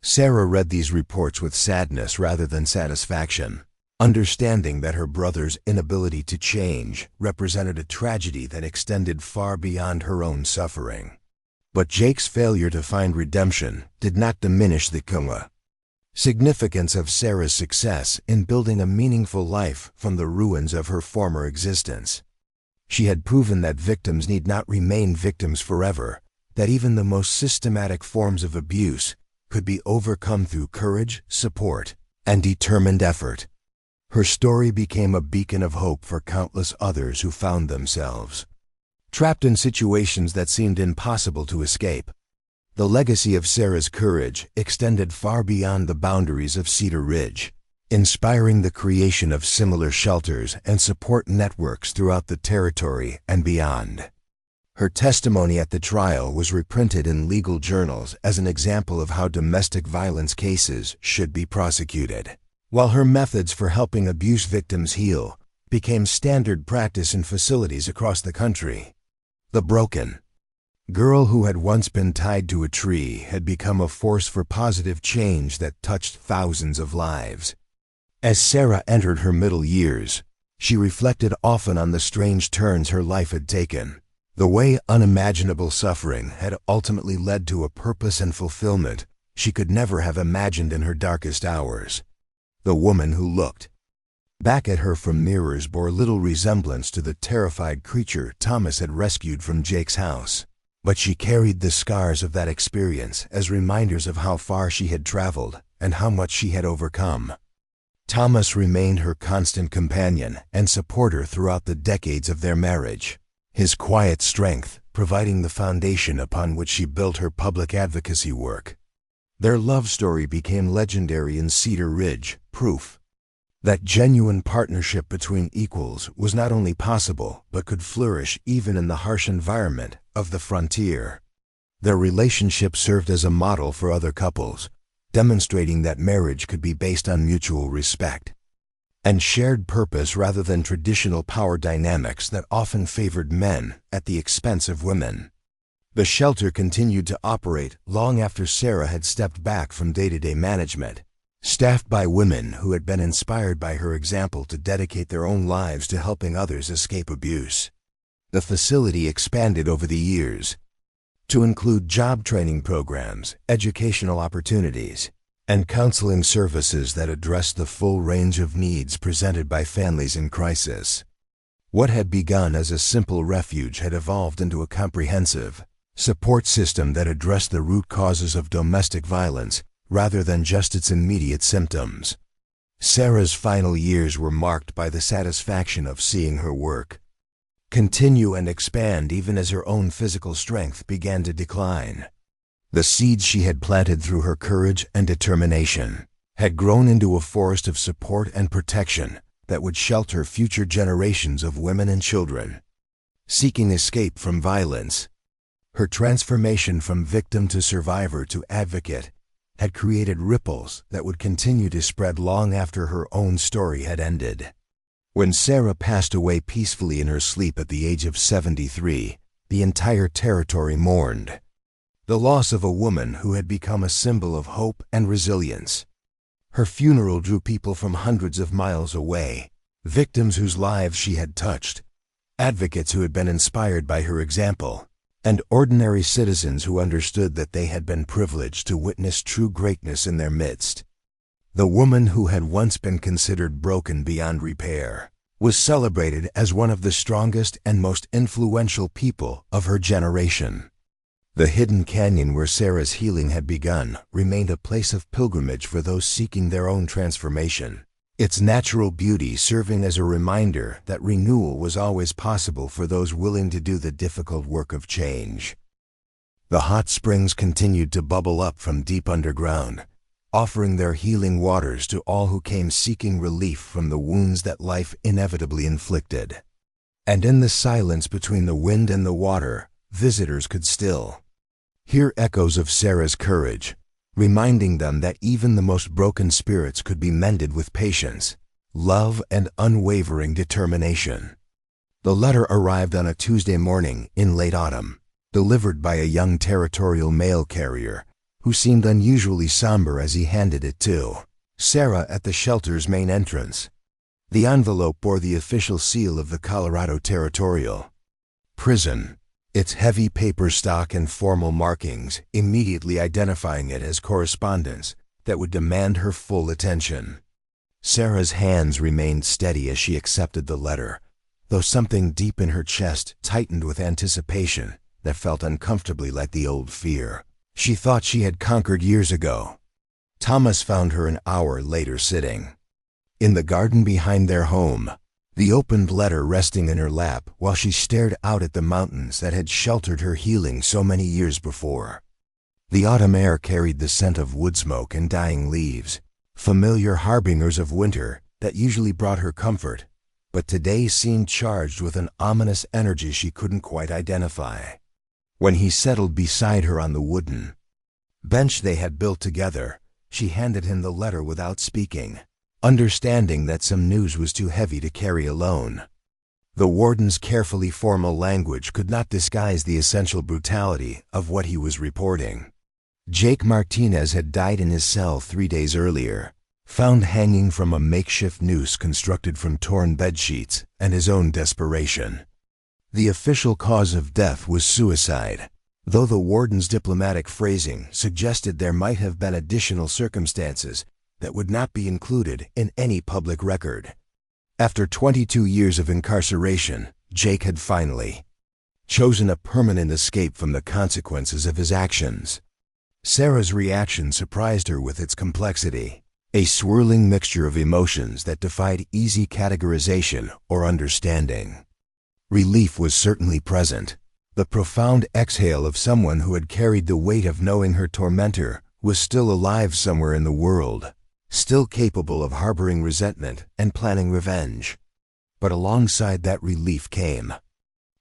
Sarah read these reports with sadness rather than satisfaction, understanding that her brother's inability to change represented a tragedy that extended far beyond her own suffering. But Jake's failure to find redemption did not diminish the significance of Sarah's success in building a meaningful life from the ruins of her former existence. She had proven that victims need not remain victims forever, that even the most systematic forms of abuse could be overcome through courage, support, and determined effort. Her story became a beacon of hope for countless others who found themselves trapped in situations that seemed impossible to escape. The legacy of Sarah's courage extended far beyond the boundaries of Cedar Ridge, inspiring the creation of similar shelters and support networks throughout the territory and beyond. Her testimony at the trial was reprinted in legal journals as an example of how domestic violence cases should be prosecuted, while her methods for helping abuse victims heal became standard practice in facilities across the country. The broken girl who had once been tied to a tree had become a force for positive change that touched thousands of lives. As Sarah entered her middle years, she reflected often on the strange turns her life had taken, the way unimaginable suffering had ultimately led to a purpose and fulfillment she could never have imagined in her darkest hours. The woman who looked back at her from mirrors bore little resemblance to the terrified creature Thomas had rescued from Jake's house, but she carried the scars of that experience as reminders of how far she had traveled and how much she had overcome. Thomas remained her constant companion and supporter throughout the decades of their marriage, his quiet strength providing the foundation upon which she built her public advocacy work. Their love story became legendary in Cedar Ridge, proof that genuine partnership between equals was not only possible but could flourish even in the harsh environment of the frontier. Their relationship served as a model for other couples, demonstrating that marriage could be based on mutual respect and shared purpose rather than traditional power dynamics that often favored men at the expense of women. The shelter continued to operate long after Sarah had stepped back from day-to-day management, staffed by women who had been inspired by her example to dedicate their own lives to helping others escape abuse. The facility expanded over the years to include job training programs, educational opportunities, and counseling services that addressed the full range of needs presented by families in crisis. What had begun as a simple refuge had evolved into a comprehensive support system that addressed the root causes of domestic violence rather than just its immediate symptoms. Sarah's final years were marked by the satisfaction of seeing her work continue and expand even as her own physical strength began to decline. The seeds she had planted through her courage and determination had grown into a forest of support and protection that would shelter future generations of women and children seeking escape from violence. Her transformation from victim to survivor to advocate had created ripples that would continue to spread long after her own story had ended. When Sarah passed away peacefully in her sleep at the age of 73, the entire territory mourned the loss of a woman who had become a symbol of hope and resilience. Her funeral drew people from hundreds of miles away, victims whose lives she had touched, advocates who had been inspired by her example, and ordinary citizens who understood that they had been privileged to witness true greatness in their midst. The woman who had once been considered broken beyond repair was celebrated as one of the strongest and most influential people of her generation. The hidden canyon where Sarah's healing had begun remained a place of pilgrimage for those seeking their own transformation, its natural beauty serving as a reminder that renewal was always possible for those willing to do the difficult work of change. The hot springs continued to bubble up from deep underground, offering their healing waters to all who came seeking relief from the wounds that life inevitably inflicted. And in the silence between the wind and the water, visitors could still hear echoes of Sarah's courage, reminding them that even the most broken spirits could be mended with patience, love, and unwavering determination. The letter arrived on a Tuesday morning in late autumn, delivered by a young territorial mail carrier who seemed unusually somber as he handed it to Sarah at the shelter's main entrance. The envelope bore the official seal of the Colorado Territorial Prison, its heavy paper stock and formal markings immediately identifying it as correspondence that would demand her full attention. Sarah's hands remained steady as she accepted the letter, though something deep in her chest tightened with anticipation that felt uncomfortably like the old fear she thought she had conquered years ago. Thomas found her an hour later sitting in the garden behind their home, the opened letter resting in her lap while she stared out at the mountains that had sheltered her healing so many years before. The autumn air carried the scent of wood smoke and dying leaves, familiar harbingers of winter that usually brought her comfort, but today seemed charged with an ominous energy she couldn't quite identify. When he settled beside her on the wooden bench they had built together, she handed him the letter without speaking, understanding that some news was too heavy to carry alone. The warden's carefully formal language could not disguise the essential brutality of what he was reporting. Jake Martinez had died in his cell 3 days earlier, found hanging from a makeshift noose constructed from torn bedsheets and his own desperation. The official cause of death was suicide, though the warden's diplomatic phrasing suggested there might have been additional circumstances that would not be included in any public record. After 22 years of incarceration, Jake had finally chosen a permanent escape from the consequences of his actions. Sarah's reaction surprised her with its complexity, a swirling mixture of emotions that defied easy categorization or understanding. Relief was certainly present, the profound exhale of someone who had carried the weight of knowing her tormentor was still alive somewhere in the world, still capable of harboring resentment and planning revenge. But alongside that relief came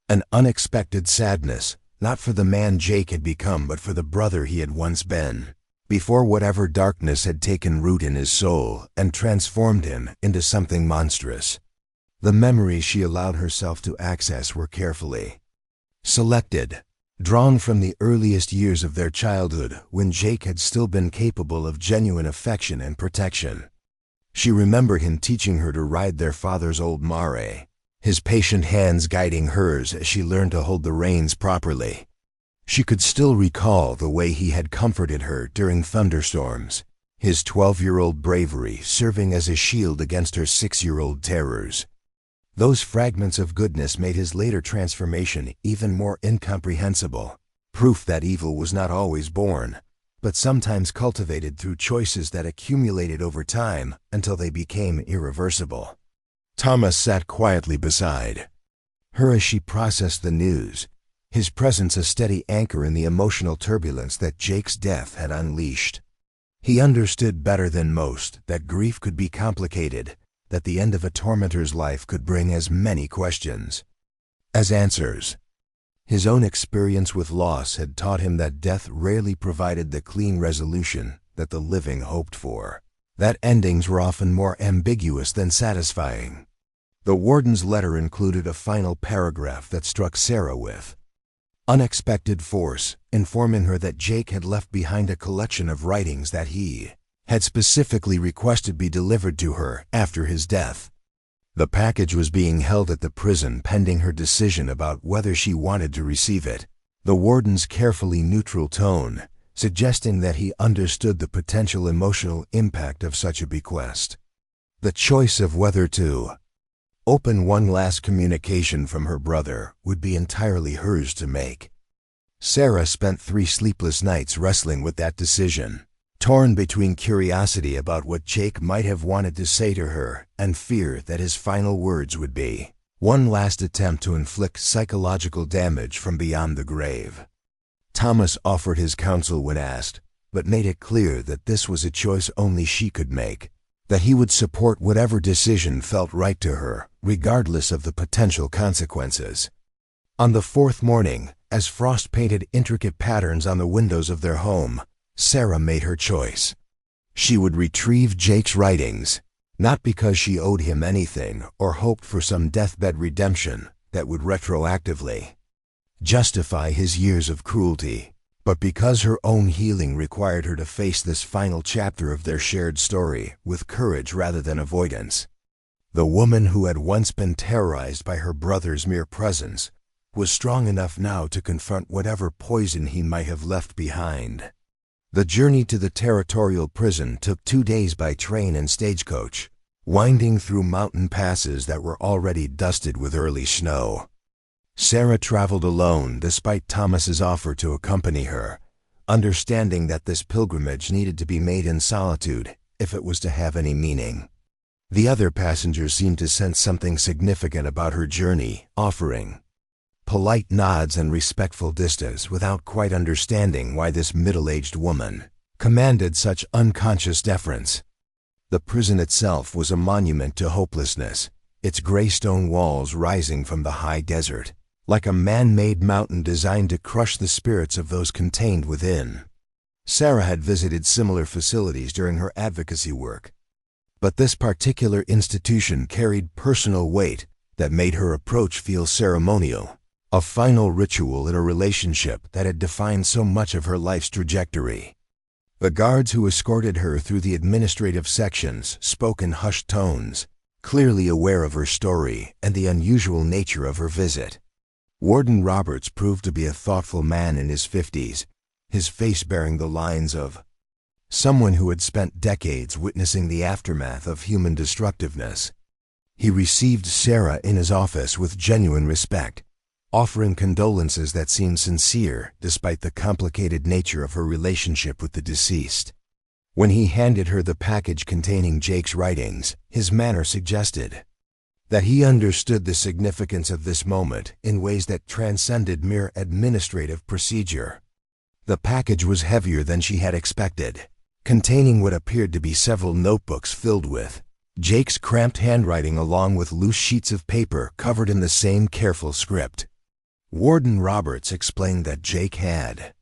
an unexpected sadness, not for the man Jake had become but for the brother he had once been, before whatever darkness had taken root in his soul and transformed him into something monstrous. The memories she allowed herself to access were carefully selected, drawn from the earliest years of their childhood when Jake had still been capable of genuine affection and protection. She remembered him teaching her to ride their father's old mare, his patient hands guiding hers as she learned to hold the reins properly. She could still recall the way he had comforted her during thunderstorms, his 12-year-old bravery serving as a shield against her 6-year-old terrors. Those fragments of goodness made his later transformation even more incomprehensible, proof that evil was not always born, but sometimes cultivated through choices that accumulated over time until they became irreversible. Thomas sat quietly beside her as she processed the news, his presence a steady anchor in the emotional turbulence that Jake's death had unleashed. He understood better than most that grief could be complicated, that the end of a tormentor's life could bring as many questions as answers. His own experience with loss had taught him that death rarely provided the clean resolution that the living hoped for, that endings were often more ambiguous than satisfying. The warden's letter included a final paragraph that struck Sarah with unexpected force, informing her that Jake had left behind a collection of writings that he had specifically requested be delivered to her after his death. The package was being held at the prison pending her decision about whether she wanted to receive it, the warden's carefully neutral tone suggesting that he understood the potential emotional impact of such a bequest. The choice of whether to open one last communication from her brother would be entirely hers to make. Sarah spent 3 sleepless nights wrestling with that decision, torn between curiosity about what Jake might have wanted to say to her and fear that his final words would be one last attempt to inflict psychological damage from beyond the grave. Thomas offered his counsel when asked, but made it clear that this was a choice only she could make, that he would support whatever decision felt right to her, regardless of the potential consequences. On the 4th morning, as frost painted intricate patterns on the windows of their home, Sarah made her choice. She would retrieve Jake's writings, not because she owed him anything or hoped for some deathbed redemption that would retroactively justify his years of cruelty, but because her own healing required her to face this final chapter of their shared story with courage rather than avoidance. The woman who had once been terrorized by her brother's mere presence was strong enough now to confront whatever poison he might have left behind. The journey to the territorial prison took 2 days by train and stagecoach, winding through mountain passes that were already dusted with early snow. Sarah traveled alone despite Thomas's offer to accompany her, understanding that this pilgrimage needed to be made in solitude if it was to have any meaning. The other passengers seemed to sense something significant about her journey, offering polite nods and respectful distance without quite understanding why this middle-aged woman commanded such unconscious deference. The prison itself was a monument to hopelessness, its gray stone walls rising from the high desert, like a man-made mountain designed to crush the spirits of those contained within. Sarah had visited similar facilities during her advocacy work, but this particular institution carried personal weight that made her approach feel ceremonial, a final ritual in a relationship that had defined so much of her life's trajectory. The guards who escorted her through the administrative sections spoke in hushed tones, clearly aware of her story and the unusual nature of her visit. Warden Roberts proved to be a thoughtful man in his 50s, his face bearing the lines of someone who had spent decades witnessing the aftermath of human destructiveness. He received Sarah in his office with genuine respect, offering condolences that seemed sincere despite the complicated nature of her relationship with the deceased. When he handed her the package containing Jake's writings, his manner suggested that he understood the significance of this moment in ways that transcended mere administrative procedure. The package was heavier than she had expected, containing what appeared to be several notebooks filled with Jake's cramped handwriting along with loose sheets of paper covered in the same careful script. Warden Roberts explained that Jake had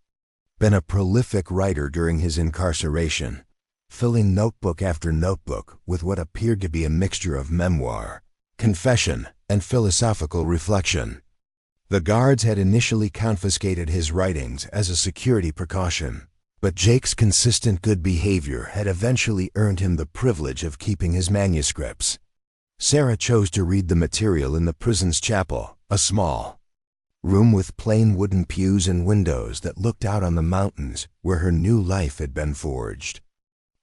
been a prolific writer during his incarceration, filling notebook after notebook with what appeared to be a mixture of memoir, confession, and philosophical reflection. The guards had initially confiscated his writings as a security precaution, but Jake's consistent good behavior had eventually earned him the privilege of keeping his manuscripts. Sarah chose to read the material in the prison's chapel, a small room with plain wooden pews and windows that looked out on the mountains where her new life had been forged.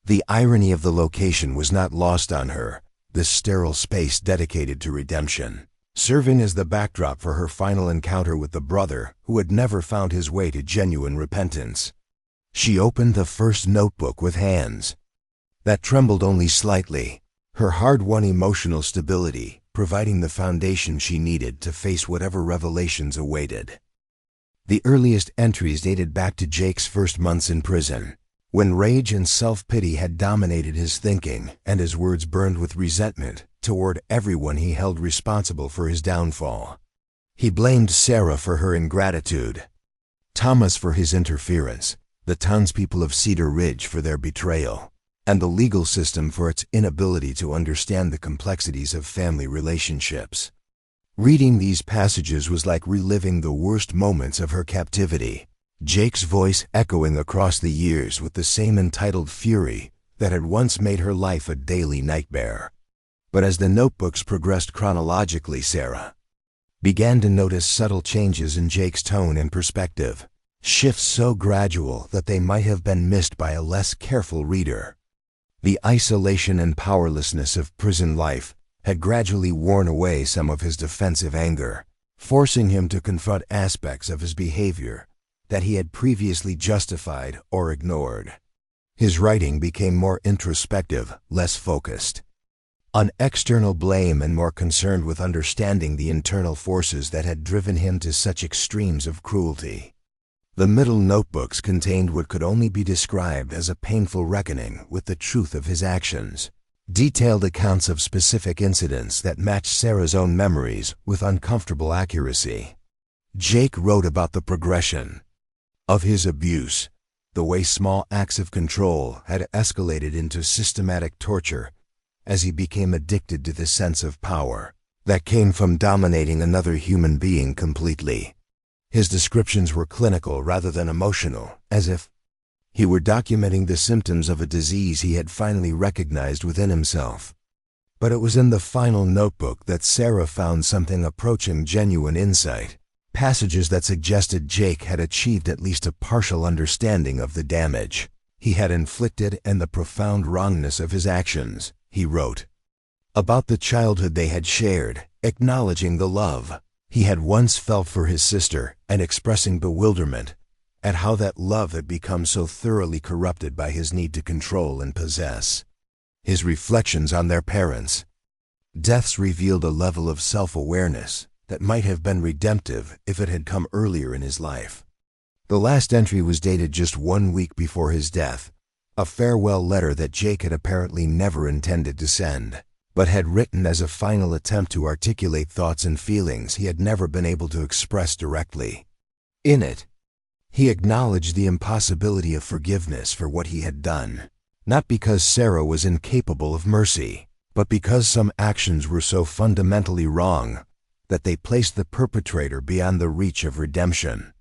The irony of the location was not lost on her, this sterile space dedicated to redemption, serving as the backdrop for her final encounter with the brother who had never found his way to genuine repentance. She opened the first notebook with hands that trembled only slightly, her hard-won emotional stability providing the foundation she needed to face whatever revelations awaited. The earliest entries dated back to Jake's first months in prison, when rage and self-pity had dominated his thinking and his words burned with resentment toward everyone he held responsible for his downfall. He blamed Sarah for her ingratitude, Thomas for his interference, the townspeople of Cedar Ridge for their betrayal, and the legal system for its inability to understand the complexities of family relationships. Reading these passages was like reliving the worst moments of her captivity, Jake's voice echoing across the years with the same entitled fury that had once made her life a daily nightmare. But as the notebooks progressed chronologically, Sarah began to notice subtle changes in Jake's tone and perspective, shifts so gradual that they might have been missed by a less careful reader. The isolation and powerlessness of prison life had gradually worn away some of his defensive anger, forcing him to confront aspects of his behavior that he had previously justified or ignored. His writing became more introspective, less focused on external blame and more concerned with understanding the internal forces that had driven him to such extremes of cruelty. The middle notebooks contained what could only be described as a painful reckoning with the truth of his actions, detailed accounts of specific incidents that matched Sarah's own memories with uncomfortable accuracy. Jake wrote about the progression of his abuse, the way small acts of control had escalated into systematic torture as he became addicted to the sense of power that came from dominating another human being completely. His descriptions were clinical rather than emotional, as if he were documenting the symptoms of a disease he had finally recognized within himself. But it was in the final notebook that Sarah found something approaching genuine insight, passages that suggested Jake had achieved at least a partial understanding of the damage he had inflicted and the profound wrongness of his actions. He wrote about the childhood they had shared, acknowledging the love he had once felt for his sister and expressing bewilderment at how that love had become so thoroughly corrupted by his need to control and possess. His reflections on their parents' deaths revealed a level of self-awareness that might have been redemptive if it had come earlier in his life. The last entry was dated just 1 week before his death, a farewell letter that Jake had apparently never intended to send, but had written as a final attempt to articulate thoughts and feelings he had never been able to express directly. In it, he acknowledged the impossibility of forgiveness for what he had done, not because Sarah was incapable of mercy, but because some actions were so fundamentally wrong that they placed the perpetrator beyond the reach of redemption.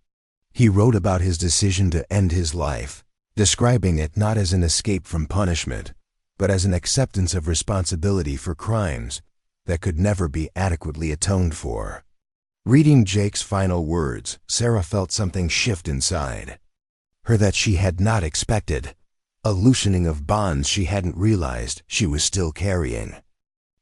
He wrote about his decision to end his life, describing it not as an escape from punishment, but as an acceptance of responsibility for crimes that could never be adequately atoned for. Reading Jake's final words, Sarah felt something shift inside her that she had not expected, a loosening of bonds she hadn't realized she was still carrying.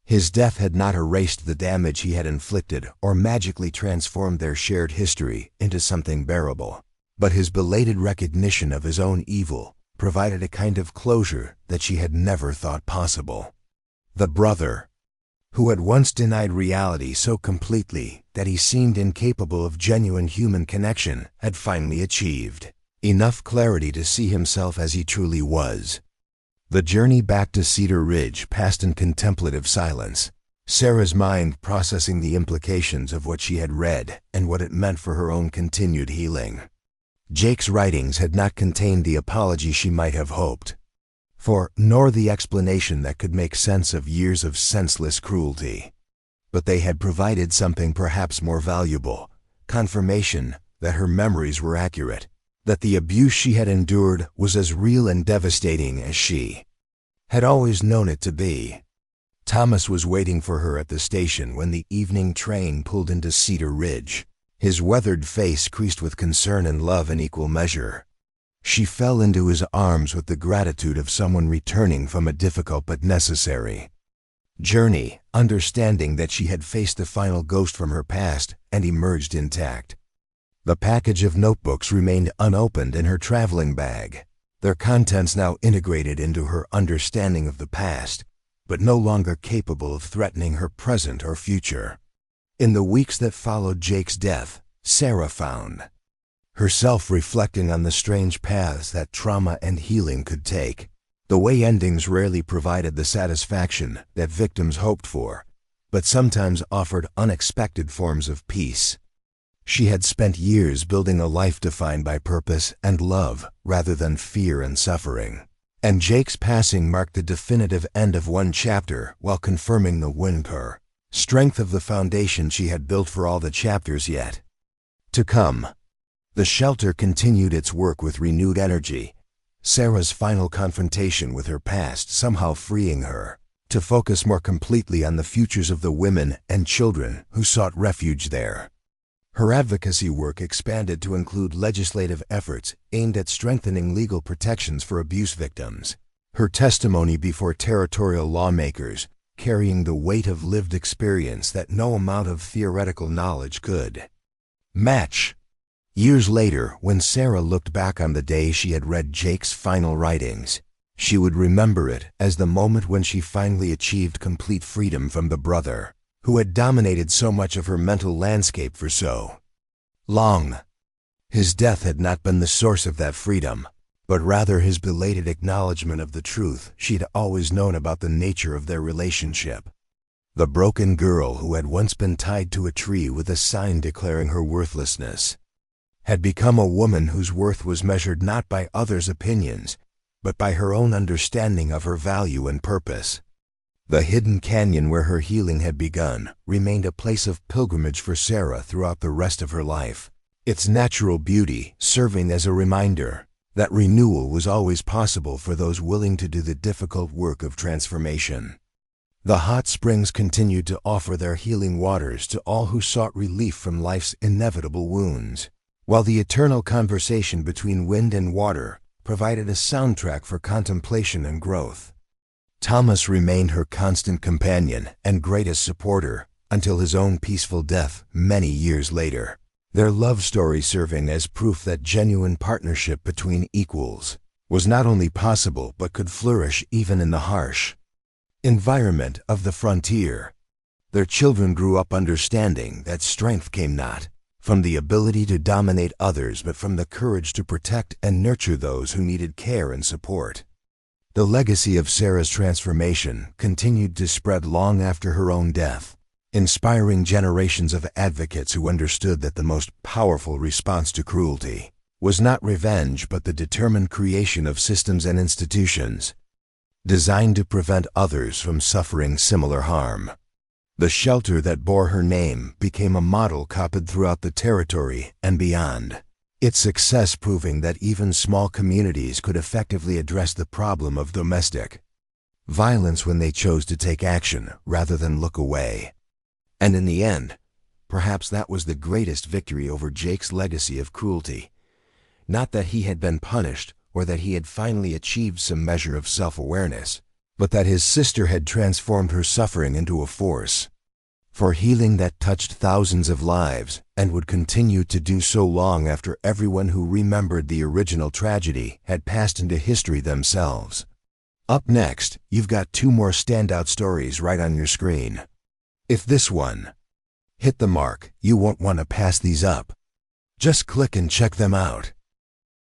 His death had not erased the damage he had inflicted or magically transformed their shared history into something bearable, but his belated recognition of his own evil provided a kind of closure that she had never thought possible. The brother, who had once denied reality so completely that he seemed incapable of genuine human connection, had finally achieved enough clarity to see himself as he truly was. The journey back to Cedar Ridge passed in contemplative silence, Sarah's mind processing the implications of what she had read and what it meant for her own continued healing. Jake's writings had not contained the apology she might have hoped for, nor the explanation that could make sense of years of senseless cruelty. But they had provided something perhaps more valuable, confirmation that her memories were accurate, that the abuse she had endured was as real and devastating as she had always known it to be. Thomas was waiting for her at the station when the evening train pulled into Cedar Ridge, his weathered face creased with concern and love in equal measure. She fell into his arms with the gratitude of someone returning from a difficult but necessary journey, understanding that she had faced the final ghost from her past and emerged intact. The package of notebooks remained unopened in her traveling bag, their contents now integrated into her understanding of the past, but no longer capable of threatening her present or future. In the weeks that followed Jake's death, Sarah found herself reflecting on the strange paths that trauma and healing could take, the way endings rarely provided the satisfaction that victims hoped for, but sometimes offered unexpected forms of peace. She had spent years building a life defined by purpose and love rather than fear and suffering, and Jake's passing marked the definitive end of one chapter while confirming the winter strength of the foundation she had built for all the chapters yet to come. The shelter continued its work with renewed energy, Sarah's final confrontation with her past somehow freeing her to focus more completely on the futures of the women and children who sought refuge there. Her advocacy work expanded to include legislative efforts aimed at strengthening legal protections for abuse victims, her testimony before territorial lawmakers carrying the weight of lived experience that no amount of theoretical knowledge could match. Years later, when Sarah looked back on the day she had read Jake's final writings, she would remember it as the moment when she finally achieved complete freedom from the brother who had dominated so much of her mental landscape for so long. His death had not been the source of that freedom, but rather his belated acknowledgement of the truth she'd always known about the nature of their relationship. The broken girl who had once been tied to a tree with a sign declaring her worthlessness had become a woman whose worth was measured not by others' opinions, but by her own understanding of her value and purpose. The hidden canyon where her healing had begun remained a place of pilgrimage for Sarah throughout the rest of her life, its natural beauty serving as a reminder that renewal was always possible for those willing to do the difficult work of transformation. The hot springs continued to offer their healing waters to all who sought relief from life's inevitable wounds, while the eternal conversation between wind and water provided a soundtrack for contemplation and growth. Thomas remained her constant companion and greatest supporter until his own peaceful death many years later, their love story serving as proof that genuine partnership between equals was not only possible but could flourish even in the harsh environment of the frontier. Their children grew up understanding that strength came not from the ability to dominate others but from the courage to protect and nurture those who needed care and support. The legacy of Sarah's transformation continued to spread long after her own death, inspiring generations of advocates who understood that the most powerful response to cruelty was not revenge but the determined creation of systems and institutions designed to prevent others from suffering similar harm. The shelter that bore her name became a model copied throughout the territory and beyond, its success proving that even small communities could effectively address the problem of domestic violence when they chose to take action rather than look away. And in the end, perhaps that was the greatest victory over Jake's legacy of cruelty. Not that he had been punished or that he had finally achieved some measure of self-awareness, but that his sister had transformed her suffering into a force for healing that touched thousands of lives and would continue to do so long after everyone who remembered the original tragedy had passed into history themselves. Up next, you've got two more standout stories right on your screen. If this one hit the mark, you won't want to pass these up. Just click and check them out.